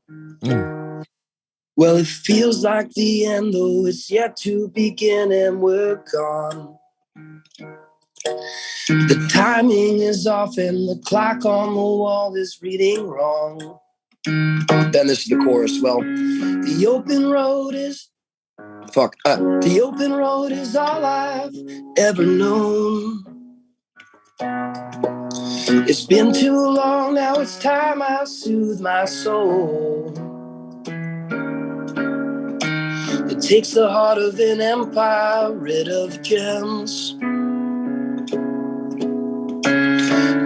Well, it feels like the end, though it's yet to begin and we're gone. The timing is off and the clock on the wall is reading wrong. Then this is the chorus. Well, the open road is the open road is all I've ever known. It's been too long, now it's time I soothe my soul. It takes the heart of an empire rid of gems.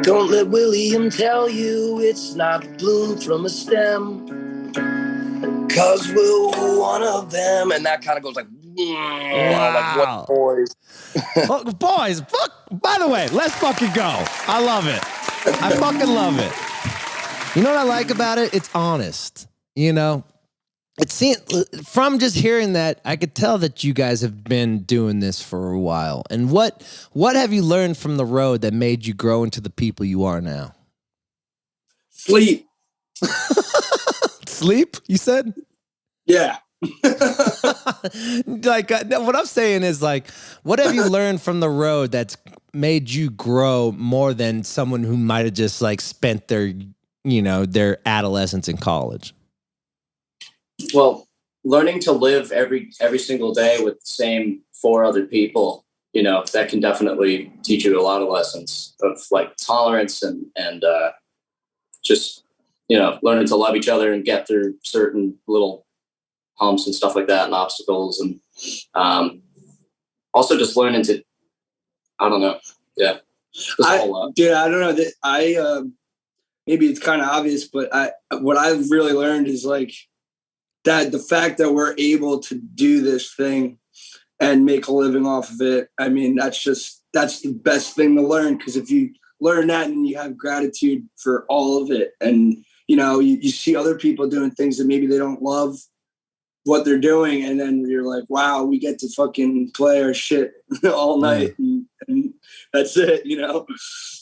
Don't let William tell you it's not bloom from a stem, 'cause we're one of them. And that kind of goes like, wow. Like what boys. Oh, boys, fuck. By the way, let's fucking go. I love it. I fucking love it. You know what I like about it? It's honest. You know, from just hearing that, I could tell that you guys have been doing this for a while. And what have you learned from the road that made you grow into the people you are now? Sleep. Sleep, you said? Yeah. Like what I'm saying is like, what have you learned from the road that's made you grow more than someone who might have just like spent their adolescence in college? Well, learning to live every single day with the same 4 other people, that can definitely teach you a lot of lessons of like tolerance and just, learning to love each other and get through certain little humps and stuff like that and obstacles. And also just learning to, I don't know. Yeah. I don't know that maybe it's kind of obvious, but what I've really learned is like that the fact that we're able to do this thing and make a living off of it. I mean, that's the best thing to learn. 'Cause if you learn that and you have gratitude for all of it, and, you see other people doing things that maybe they don't love what they're doing. And then you're like, wow, we get to fucking play our shit all night. And that's it,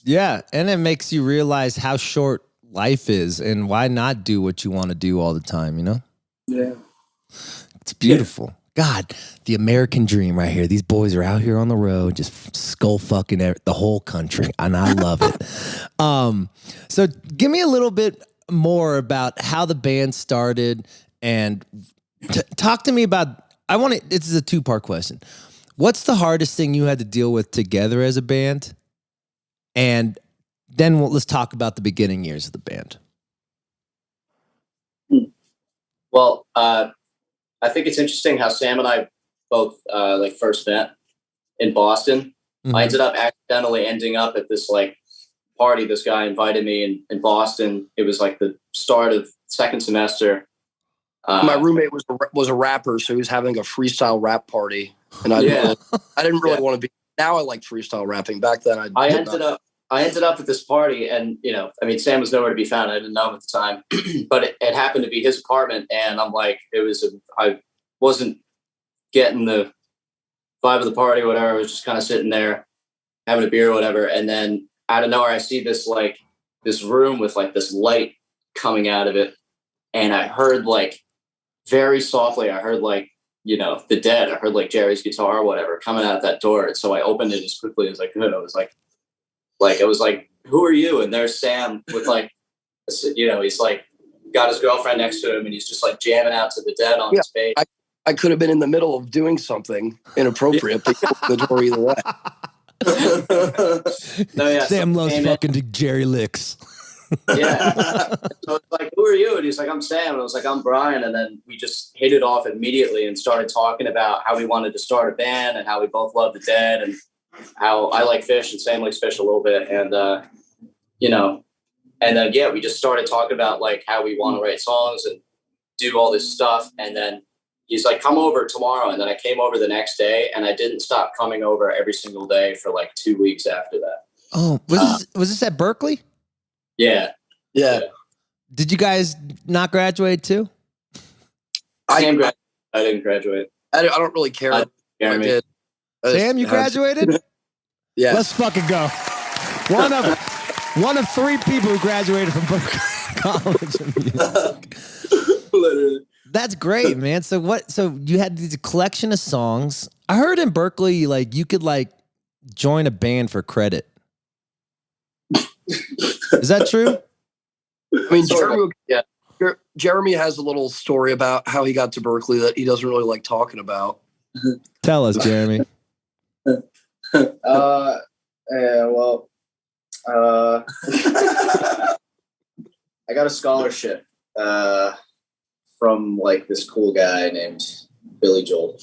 Yeah. And it makes you realize how short life is and why not do what you want to do all the time, Yeah. It's beautiful. Yeah. God, the American dream right here. These boys are out here on the road, just skull fucking the whole country. And I love it. So give me a little bit more about how the band started and talk to me about, this is a 2-part question. What's the hardest thing you had to deal with together as a band? And then let's talk about the beginning years of the band. Well, I think it's interesting how Sam and I both first met in Boston. Mm-hmm. I ended up accidentally ending up at this party. This guy invited me in Boston. It was like the start of second semester. My roommate was a rapper, so he was having a freestyle rap party, and I didn't really want to be. Now I like freestyle rapping. Back then, I ended up at this party, and Sam was nowhere to be found. I didn't know him at the time, but it happened to be his apartment, and I'm like, I wasn't getting the vibe of the party or whatever. I was just kind of sitting there having a beer or whatever, and then out of nowhere, I see this this room with this light coming out of it, and I heard very softly, I heard the Dead. I heard Jerry's guitar or whatever coming out that door. And so I opened it as quickly as I could. I was like, who are you? And there's Sam with he's got his girlfriend next to him, and he's just jamming out to the Dead on his bass. I could have been in the middle of doing something inappropriate, but you opened the door either way. No, yeah, Sam so loves came in. fucking Jerry Licks. Yeah. So it's like, who are you? And he's like, I'm Sam. And I was like, I'm Brian. And then we just hit it off immediately and started talking about how we wanted to start a band and how we both love the Dead and how I like Fish and Sam likes Fish a little bit. And, you know, and then, yeah, we just started talking about like how we want to write songs and do all this stuff. And then he's like, come over tomorrow. And then I came over the next day and I didn't stop coming over every single day for like 2 weeks after that. Oh, was this at Berkeley? Yeah. Yeah. Did you guys not graduate too? I didn't graduate. I don't really care. I did. Sam, you graduated? Yeah. Let's fucking go. One of 3 people who graduated from Berkeley College of Music. Literally. That's great, man. So you had this collection of songs. I heard in Berkeley, like you could like join a band for credit. Is that true? I mean, Jeremy has a little story about how he got to Berkeley that he doesn't really like talking about. Tell us, Jeremy. I got a scholarship from like this cool guy named Billy Joel.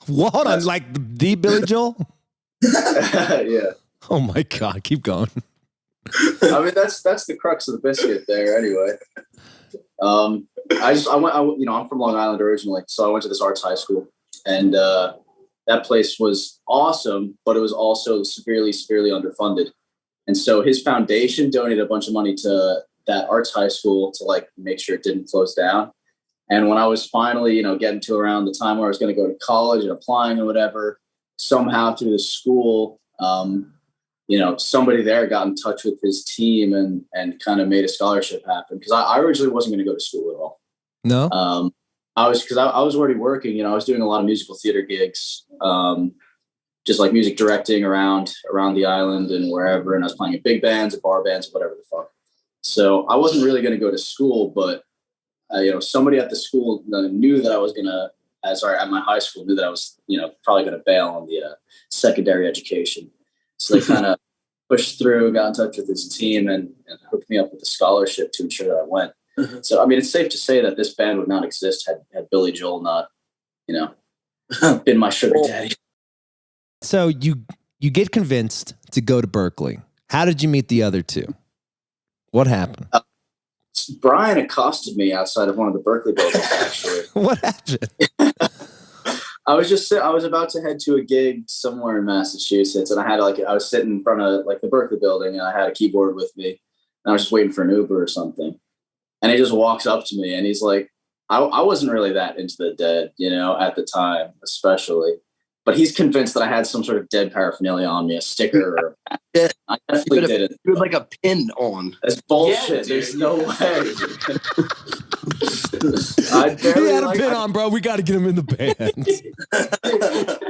What? On like the Billy Joel? Yeah. Oh my God! Keep going. I mean, that's the crux of the biscuit there. Anyway, I'm from Long Island originally, so I went to this arts high school, and that place was awesome, but it was also severely underfunded. And so his foundation donated a bunch of money to that arts high school to like make sure it didn't close down. And when I was finally, getting to around the time where I was going to go to college and applying and whatever, somehow through the school, somebody there got in touch with his team and kind of made a scholarship happen. Because I originally wasn't going to go to school at all. No. I was already working. I was doing a lot of musical theater gigs, just like music directing around the island and wherever. And I was playing in big bands, at bar bands, whatever the fuck. So I wasn't really going to go to school, but somebody at the school knew that I was at my high school knew that I was, probably going to bail on the secondary education. So they kind of pushed through, got in touch with his team and hooked me up with a scholarship to ensure that I went. Mm-hmm. So, I mean, it's safe to say that this band would not exist had Billy Joel not, been my sugar daddy. So you get convinced to go to Berkeley. How did you meet the other 2? What happened? Brian accosted me outside of one of the Berkeley buildings, actually. What happened? I was about to head to a gig somewhere in Massachusetts, and I was sitting in front of like the Berkeley building, and I had a keyboard with me, and I was just waiting for an Uber or something. And he just walks up to me, and he's like, I wasn't really that into the Dead, at the time, especially. But he's convinced that I had some sort of Dead paraphernalia on me, a sticker. Or I definitely didn't. You had like a pin on. That's bullshit. Yeah, there's no way. He had a pin on, bro. We got to get him in the band.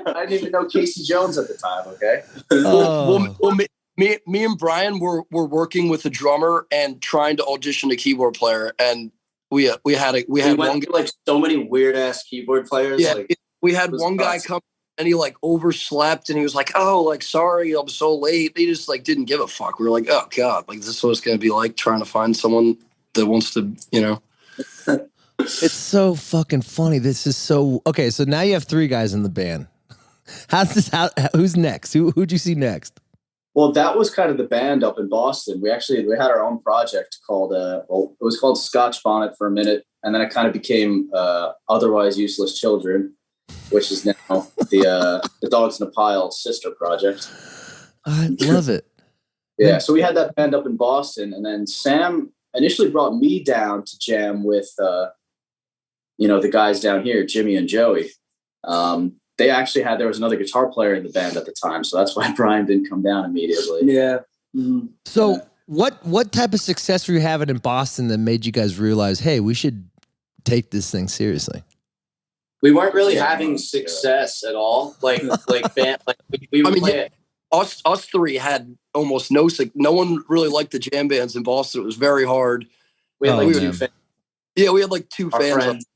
I didn't even know Casey Jones at the time. Okay. Well, me and Brian were working with a drummer and trying to audition a keyboard player, and we had one guy, like so many weird ass keyboard players. Yeah, we had one guy come. And he like overslept and he was like, oh, like, sorry, I'm so late. He just like didn't give a fuck. We were like, oh God, like this is what it's going to be like trying to find someone that wants to, It's so fucking funny. This is so, okay. So now you have 3 guys in the band. Who's next? Who'd you see next? Well, that was kind of the band up in Boston. We had our own project called, it was called Scotch Bonnet for a minute. And then it kind of became Otherwise Useless Children, which is now the Dogs in a Pile sister project. I love it. Yeah, so we had that band up in Boston, and then Sam initially brought me down to jam with, the guys down here, Jimmy and Joey. They actually there was another guitar player in the band at the time, so that's why Brian didn't come down immediately. Yeah. Mm-hmm. So what type of success were you having in Boston that made you guys realize, hey, we should take this thing seriously? We weren't really having success at all. Like band, like we would play it. Us 3 had almost no one really liked the jam bands in Boston. It was very hard. We had like 2 fans. Yeah, we had like 2 Our fans. friends.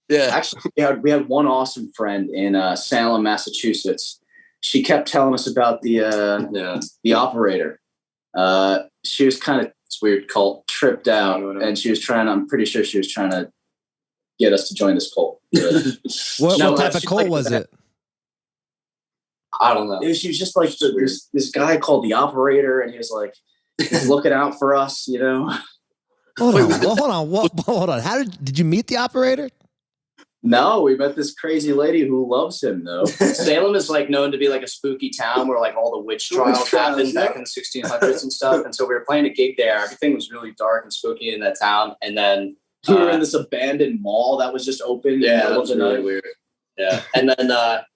Yeah. Actually, we had one awesome friend in Salem, Massachusetts. She kept telling us about the operator. She was kind of this weird cult, tripped out, and she was trying. I'm pretty sure she was trying to get us to join this cult. What type of cult was it? I don't know. She was just like this guy called the operator, and he was like looking out for us, you know. Hold on. How did you meet the operator? No, we met this crazy lady who loves him though. Salem is like known to be like a spooky town where like all the witch trials happened back in the 1600s and stuff. And so we were playing a gig there. Everything was really dark and spooky in that town. And then we were in this abandoned mall that was just open. Yeah, that was really weird. Yeah. And then,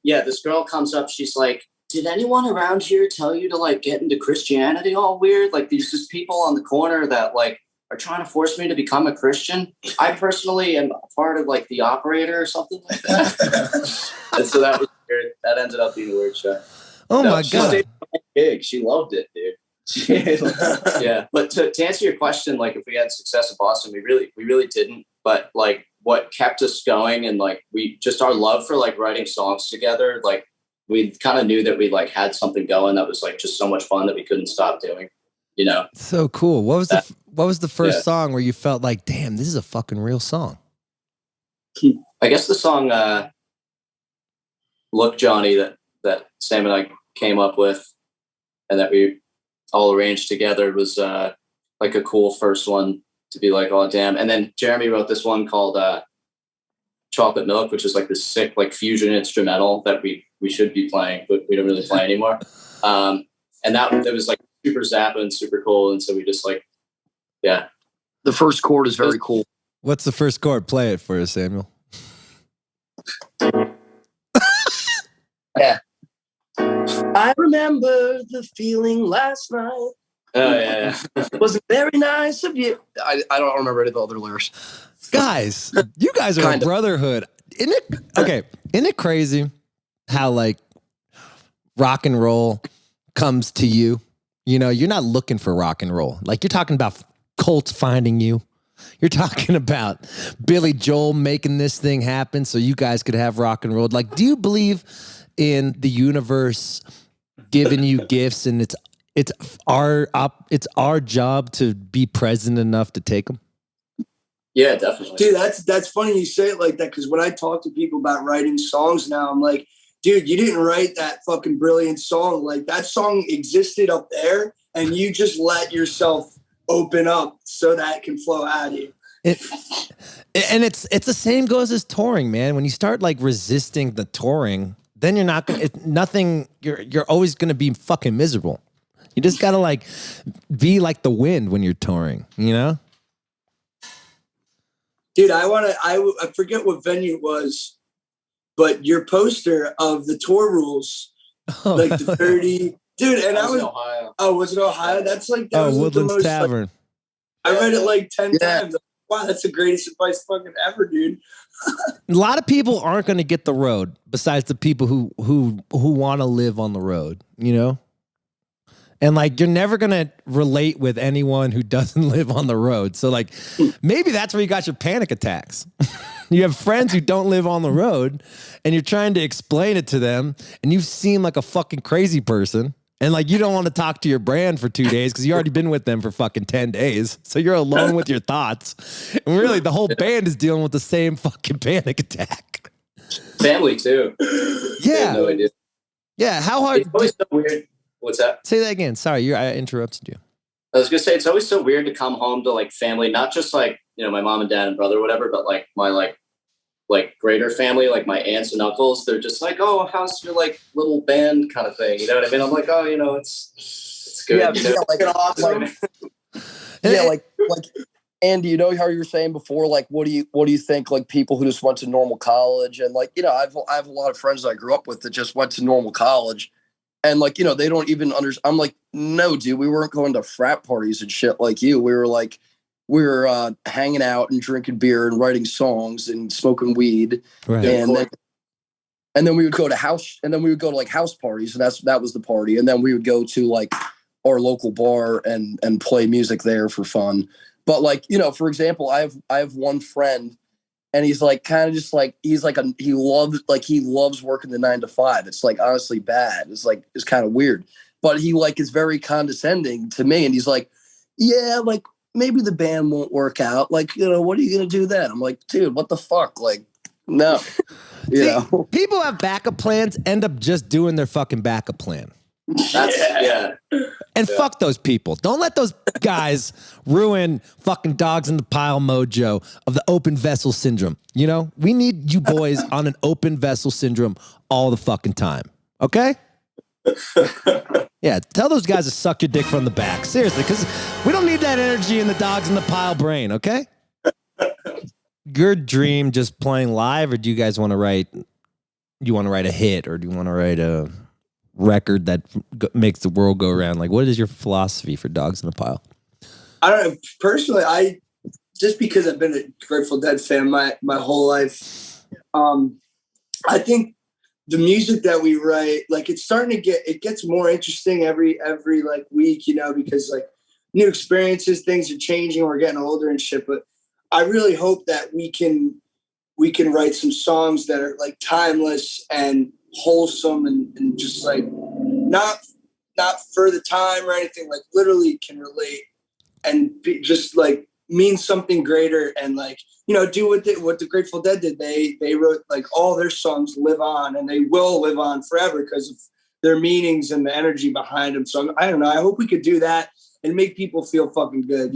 this girl comes up. She's like, did anyone around here tell you to like get into Christianity all weird? Like these just people on the corner that like are trying to force me to become a Christian. I personally am a part of like the operator or something like that. And so that was weird. That ended up being a weird show. Oh my God. Gig. She loved it, dude. Yeah. But to answer your question, like if we had success in Boston, we really didn't. But like what kept us going and like we just our love for like writing songs together, like we kind of knew that we like had something going that was like just so much fun that we couldn't stop doing, you know? So cool. What was the first song where you felt like, damn, this is a fucking real song? I guess the song Look Johnny that Sam and I came up with and that we all arranged together was like a cool first one to be like, oh damn. And then Jeremy wrote this one called Chocolate Milk, which is like this sick like fusion instrumental that we should be playing, but we don't really play anymore. And it was like super zappa and super cool. And so we just like, yeah. The first chord is very cool. What's the first chord? Play it for us, Samuel. Yeah. I remember the feeling last night. Oh yeah. It was very nice of you. I don't remember any of the other lyrics. Guys, you guys are a brotherhood. Isn't it crazy how like rock and roll comes to you? You know, you're not looking for rock and roll. Like you're talking about cults finding you. You're talking about Billy Joel making this thing happen so you guys could have rock and roll. Like, do you believe in the universe giving you gifts and it's our job to be present enough to take them? Yeah, definitely. Dude, that's funny you say it like that, because when I talk to people about writing songs now, I'm like, dude, you didn't write that fucking brilliant song. Like that song existed up there and you just let yourself open up so that it can flow out of you. And it's the same goes as touring, man. When you start like resisting the touring, then you're not gonna you're always gonna be fucking miserable. You just gotta like be like the wind when you're touring, you know? Dude, I forget what venue it was, but your poster of the tour rules, like the 30, dude, and I was Ohio. Oh, was it Ohio? That's like that was Woodlands the most, Tavern. Like, I read it like 10 times. Wow, that's the greatest advice fucking ever, dude. A lot of people aren't going to get the road besides the people who want to live on the road, you know? And like, you're never going to relate with anyone who doesn't live on the road. So like, maybe that's where you got your panic attacks. You have friends who don't live on the road and you're trying to explain it to them and you seem like a fucking crazy person. And like, you don't want to talk to your brand for 2 days because you already been with them for fucking 10 days. So you're alone with your thoughts. And really the whole band is dealing with the same fucking panic attack. Family too. Yeah. No idea. Yeah. How hard? It's always so weird. What's that? Say that again. Sorry, I interrupted you. I was gonna say it's always so weird to come home to like family, not just like, you know, my mom and dad and brother or whatever, but like my like greater family, like my aunts and uncles. They're just like, oh, how's your like little band kind of thing? You know what I mean? I'm like, oh, you know, it's good. Yeah, you know? like awesome. Yeah, like Andy, you know how you were saying before, like what do you think like people who just went to normal college and like, you know, I have a lot of friends I grew up with that just went to normal college and like, you know, they don't even understand. I'm like, no, dude, we weren't going to frat parties and shit like you. We were hanging out and drinking beer and writing songs and smoking weed. Right. And then we would go to house parties and that was the party. And then we would go to like our local bar and play music there for fun. But like, you know, for example, I have one friend And he's like kind of just like he loves working the 9 to 5. It's like honestly bad. It's kind of weird. But he like is very condescending to me, and he's like, yeah, like maybe the band won't work out. Like, what are you gonna do then? I'm like, dude, what the fuck? Like, no. People have backup plans, end up just doing their fucking backup plan. And fuck those people. Don't let those guys ruin fucking dogs in the pile mojo of the open vessel syndrome. We need you boys on an open vessel syndrome all the fucking time. Okay? Yeah, tell those guys to suck your dick from the back. Seriously, because we don't need that energy in the dogs in the pile brain, okay? Your dream just playing live, or do you guys want to write a hit, or do you want to write a record that makes the world go around? Like, what is your philosophy for Dogs in the Pile? I don't know. Personally, just because I've been a Grateful Dead fan my whole life, I think the music that we write, like it's starting to it gets more interesting every like week, because like new experiences, things are changing, we're getting older and shit. But I really hope that we can write some songs that are like timeless and wholesome and just like not for the time or anything, like literally can relate and just like mean something greater, and like do what the Grateful Dead did. They wrote like all their songs live on, and they will live on forever because of their meanings and the energy behind them. So I don't know, I hope we could do that and make people feel fucking good.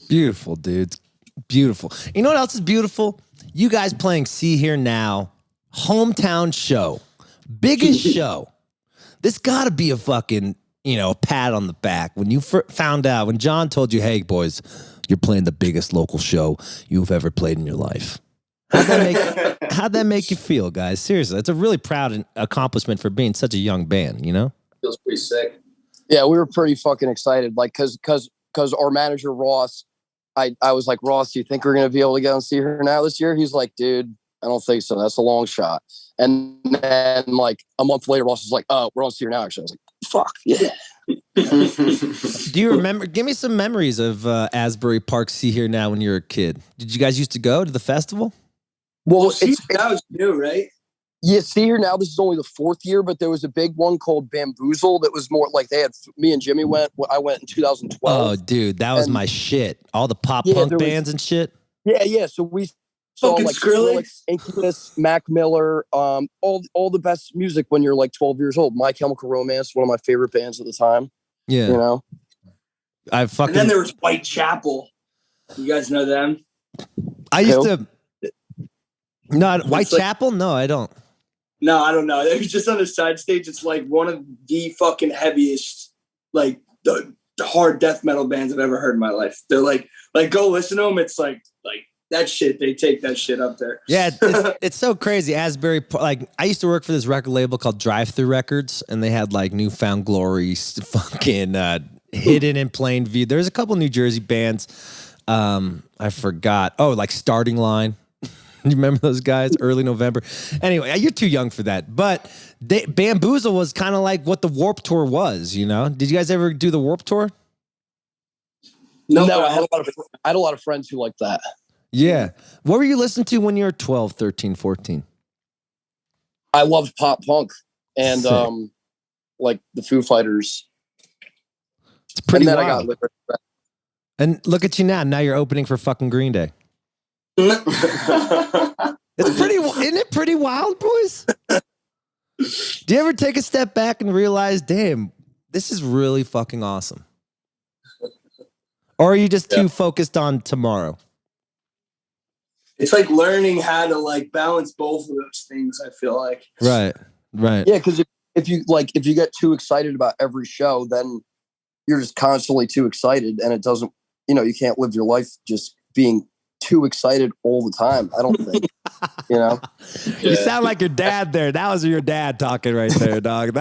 Beautiful, dudes. Beautiful. You know what else is beautiful? You guys playing Sea.Hear.Now hometown show. Biggest show. This gotta be a fucking, a pat on the back. When you found out, when John told you, hey, boys, you're playing the biggest local show you've ever played in your life. How'd that make you feel, guys? Seriously, it's a really proud accomplishment for being such a young band, Feels pretty sick. Yeah, we were pretty fucking excited. Like, cause our manager, Ross, I was like, Ross, do you think we're going to be able to get on Sea.Hear.Now this year? He's like, dude, I don't think so. That's a long shot. And then like a month later, Ross was like, oh, we're on Sea.Hear.Now actually. I was like, fuck, yeah. Do you remember? Give me some memories of Asbury Park Sea.Hear.Now when you were a kid. Did you guys used to go to the festival? Well, that was new, right? Yeah, Sea.Hear.Now, this is only the 4th year, but there was a big one called Bamboozle that was more like me and Jimmy went. I went in 2012. Oh, dude, that was my shit. All the pop punk bands and shit. Yeah. So we saw like Skrillex, Incubus, Mac Miller, all the best music when you're like 12 years old. My Chemical Romance, one of my favorite bands at the time. Yeah, And then there was Whitechapel. You guys know them? I used to. No, Whitechapel? No, I don't. No, I don't know. It was just on the side stage. It's like one of the fucking heaviest, like the hard death metal bands I've ever heard in my life. They're like go listen to them. It's like that shit. They take that shit up there. Yeah, it's so crazy. Asbury, like I used to work for this record label called Drive Through Records, and they had like Newfound Glory, fucking Hidden in Plain View. There's a couple New Jersey bands. I forgot. Oh, like Starting Line. You remember those guys? Early November. Anyway, you're too young for that. But Bamboozle was kind of like what the Warped Tour was, Did you guys ever do the Warped Tour? No, I had a lot of friends who liked that. Yeah. What were you listening to when you were 12, 13, 14? I loved pop punk and like the Foo Fighters. It's pretty wild. I got Liquor. And look at you now. Now you're opening for fucking Green Day. Isn't it pretty wild, boys? Do you ever take a step back and realize, damn, this is really fucking awesome? Or are you just too focused on tomorrow? It's like learning how to like balance both of those things, I feel like. Right. Yeah, because if you get too excited about every show, then you're just constantly too excited, and it doesn't, you can't live your life just being too excited all the time. I don't think, You sound like your dad there. That was your dad talking right there, dog.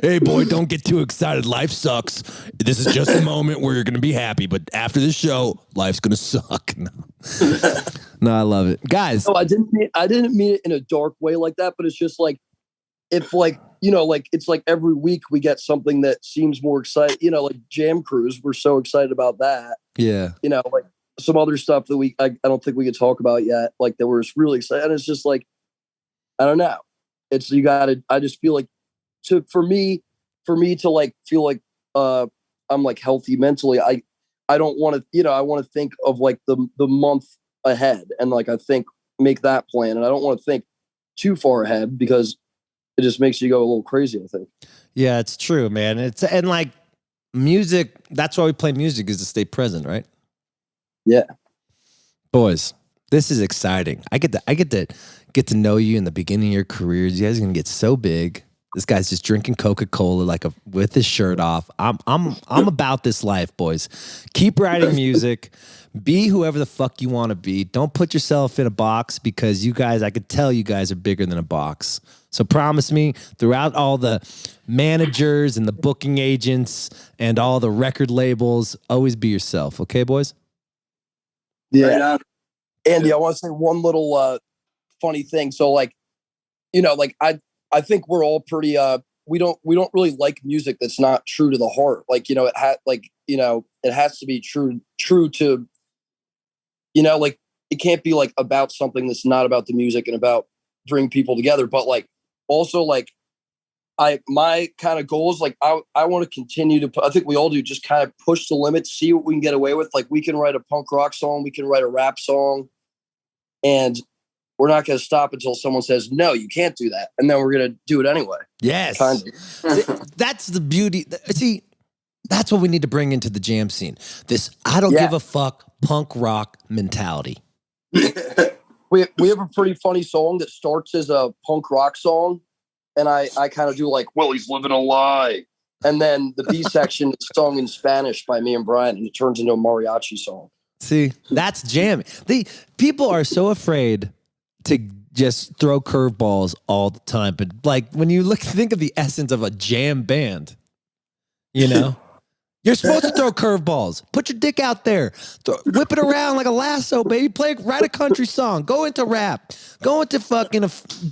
Hey, boy, don't get too excited. Life sucks. This is just a moment where you're going to be happy, but after the show, life's going to suck. No, I love it. Guys. No, I didn't mean it in a dark way like that, but it's just like, if like, it's like every week we get something that seems more exciting, like Jam Cruise. We're so excited about that. Yeah. some other stuff that I don't think we could talk about yet. Like that we're really excited. And it's just like, I don't know. It's, I just feel like for me to like, feel like, I'm like healthy mentally. I don't want to, I want to think of like the month ahead and like, make that plan. And I don't want to think too far ahead because it just makes you go a little crazy, I think. Yeah, it's true, man. And like music, that's why we play music, is to stay present, right? Yeah. Boys, this is exciting. I get to know you in the beginning of your careers. You guys are gonna get so big. This guy's just drinking Coca-Cola with his shirt off. I'm about this life, boys. Keep writing music. Be whoever the fuck you want to be. Don't put yourself in a box, because you guys, I could tell you guys are bigger than a box. So promise me, throughout all the managers and the booking agents and all the record labels, always be yourself. Okay, boys? Yeah. Right, Andy, I want to say one little funny thing. So like, like I think we're all pretty, we don't really like music that's not true to the heart. Like, it has to be true to, like it can't be like about something that's not about the music and about bring people together. But like, also like my kind of goals, like I want to continue to, I think we all do, just kind of push the limits, see what we can get away with. Like we can write a punk rock song, we can write a rap song, and we're not going to stop until someone says, no, you can't do that. And then we're going to do it anyway. Yes. That's the beauty. See, that's what we need to bring into the jam scene. This I don't give a fuck punk rock mentality. We have a pretty funny song that starts as a punk rock song. And I kind of do like, well, he's living a lie. And then the B section is sung in Spanish by me and Brian, and it turns into a mariachi song. See, that's jamming. People are so afraid to just throw curveballs all the time. But like when you think of the essence of a jam band, you're supposed to throw curveballs. Put your dick out there. Whip it around like a lasso, baby. Write a country song. Go into rap. Go into fucking a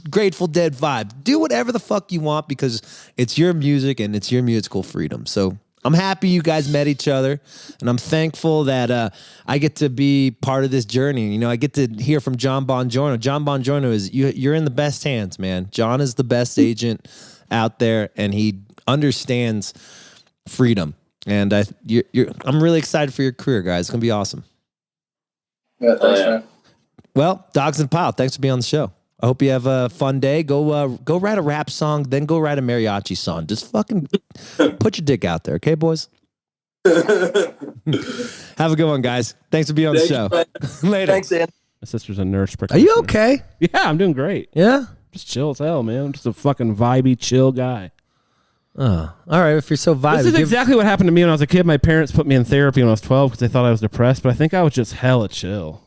Grateful Dead vibe. Do whatever the fuck you want, because it's your music and it's your musical freedom. So I'm happy you guys met each other, and I'm thankful that I get to be part of this journey. I get to hear from John Bongiorno. John Bongiorno you're in the best hands, man. John is the best agent out there, and he understands freedom. And I'm really excited for your career, guys. It's gonna be awesome. Yeah, thanks, man. Well, Dogs and Pile, thanks for being on the show. I hope you have a fun day. Go write a rap song, then go write a mariachi song. Just fucking put your dick out there, okay, boys? Have a good one, guys. Thanks for being on the show. Later. Thanks, Andy. My sister's a nurse. Are you okay? Yeah, I'm doing great. Yeah? Just chill as hell, man. I'm just a fucking vibey, chill guy. Oh, all right. If you're so vibey. This is exactly what happened to me when I was a kid. My parents put me in therapy when I was 12 because they thought I was depressed, but I think I was just hella chill.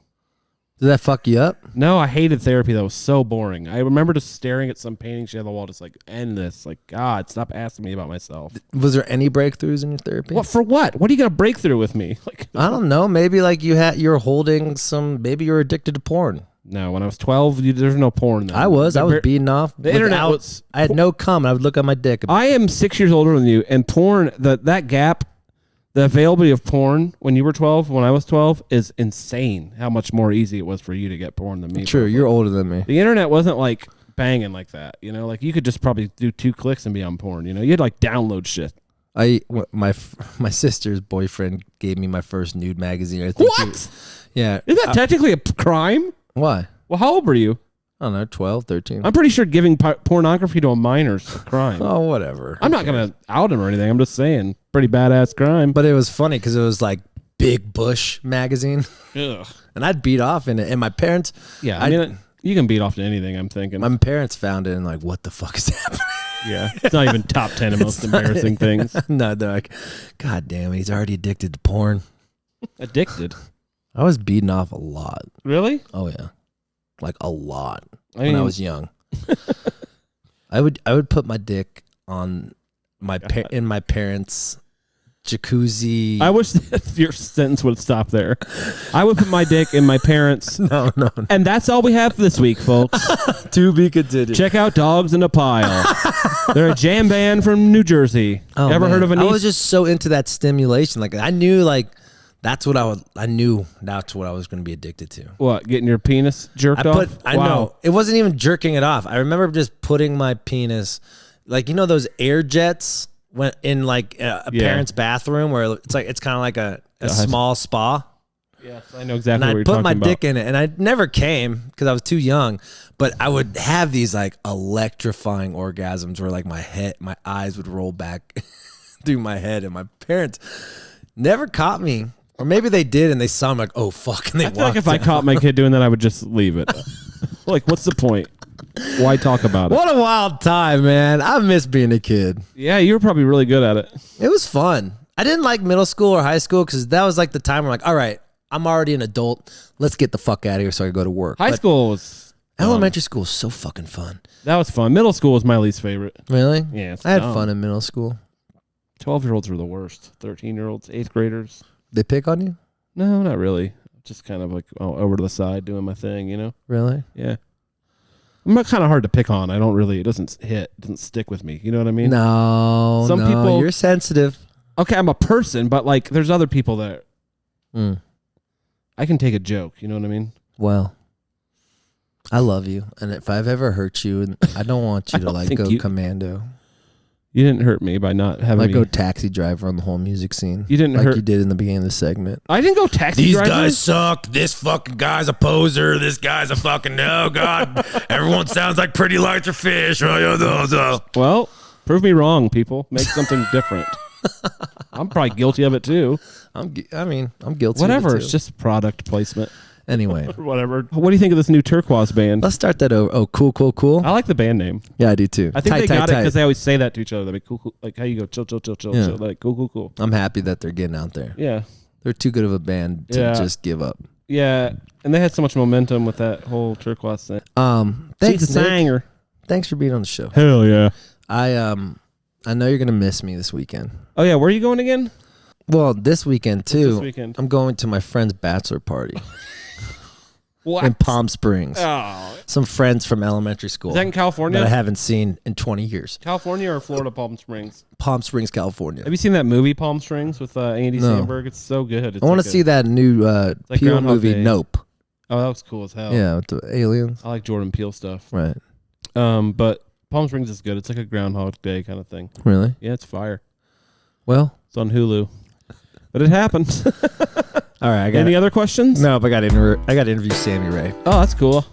Did that fuck you up? No, I hated therapy. That was so boring. I remember just staring at some painting she had on the wall, just like, end this. Like, God, stop asking me about myself. Was there any breakthroughs in your therapy? What for? What? What are you gonna break through with me? Like, I don't know. Maybe like you're holding some. Maybe you're addicted to porn. No, when I was 12, there's no porn. I was beaten off. The internet was. I had no cum. I would look at my dick. I am 6 years older than you, and porn. That gap. The availability of porn when you were 12, when I was 12, is insane. How much more easy it was for you to get porn than me. True, probably. You're older than me. The internet wasn't like banging like that, like you could just probably do 2 clicks and be on porn. You had like download shit. My sister's boyfriend gave me my first nude magazine. I think what? Yeah. Is that technically a crime? Why? Well, how old were you? I don't know, 12, 13. I'm pretty sure giving pornography to a minor is a crime. Oh, whatever. I'm not going to out him or anything. I'm just saying, pretty badass crime. But it was funny because it was like Big Bush magazine. Ugh. And I'd beat off in it. And my parents... Yeah, I mean, you can beat off to anything, I'm thinking. My parents found it and like, what the fuck is happening? Yeah, it's not even top 10 of most embarrassing things. No, they're like, God damn it, he's already addicted to porn. Addicted? I was beaten off a lot. Really? Oh, yeah. Like a lot when I was young. I would put my dick on in my parents' jacuzzi. I wish that your sentence would stop there. I would put my dick in my parents'. No. And that's all we have for this week, folks. To be continued. Check out Dogs in a Pile. They're a jam band from New Jersey. Oh, Ever heard of a I was just so into that stimulation. Like I knew like That's what I knew that's what I was going to be addicted to. What, getting your penis jerked off? I know. It wasn't even jerking it off. I remember just putting my penis, like, you know those air jets went in like a parent's bathroom where it's kind of like a small spa. Yes, I know exactly and what you're I'd talking put my about. dick in it, and I never came because I was too young. But I would have these like electrifying orgasms where like my eyes would roll back through my head, and my parents never caught me. Or maybe they did, and they saw me like, oh, fuck, and they I feel like if I caught my kid doing that, I would just leave it. Like, what's the point? Why talk about it? What a wild time, man. I miss being a kid. Yeah, you were probably really good at it. It was fun. I didn't like middle school or high school because that was like the time where I'm like, all right, I'm already an adult. Let's get the fuck out of here so I can go to work. High school was elementary school was so fucking fun. That was fun. Middle school was my least favorite. Really? Yeah, I had fun in middle school. 12-year-olds were the worst. 13-year-olds, 8th graders. They pick on you? No, not really. Just kind of like over to the side doing my thing, you know? Really? Yeah. I'm not kind of hard to pick on. It doesn't hit, doesn't stick with me. You know what I mean? No, Some people, you're sensitive. Okay, I'm a person, but like there's other people that I can take a joke. You know what I mean? Well, I love you. And if I've ever hurt you, I don't want you to like go commando. You didn't hurt me by not having like go taxi driver on the whole music scene. You didn't like hurt. You did in the beginning of the segment. I didn't go taxi driver. These guys suck. This fucking guy's a poser. This guy's a fucking oh god. Everyone sounds like pretty lights or fish. Well, prove me wrong, people. Make something different. I'm probably guilty of it too. I'm guilty. Whatever. Of it It's just product placement. Anyway, whatever. What do you think of this new Turquoise band? Let's start that. Oh, cool. I like the band name. Yeah, I do too. I think they got it because they always say that to each other. They be cool. Like how you go, chill. Yeah. Like cool. I'm happy that they're getting out there. Yeah, they're too good of a band to just give up. Yeah, and they had so much momentum with that whole Turquoise thing. Thanks, She's a singer. Thanks for being on the show. Hell yeah. I know you're gonna miss me this weekend. Oh yeah, where are you going again? Well, this weekend too. This weekend? I'm going to my friend's bachelor party. What? In Palm Springs. Oh. Some friends from elementary school. Is that in California? That I haven't seen in 20 years. California or Florida, Palm Springs? Palm Springs, California. Have you seen that movie Palm Springs with Andy Samberg? It's so good. It's I want to see that new Peele movie, Day. Nope. Oh, that was cool as hell. Yeah, with the aliens. I like Jordan Peele stuff. Right. But Palm Springs is good. It's like a Groundhog Day kind of thing. Really? Yeah, it's fire. Well, it's on Hulu. But it happened. All right. Any other questions? No, but I got to interview Sammy Ray. Oh, that's cool.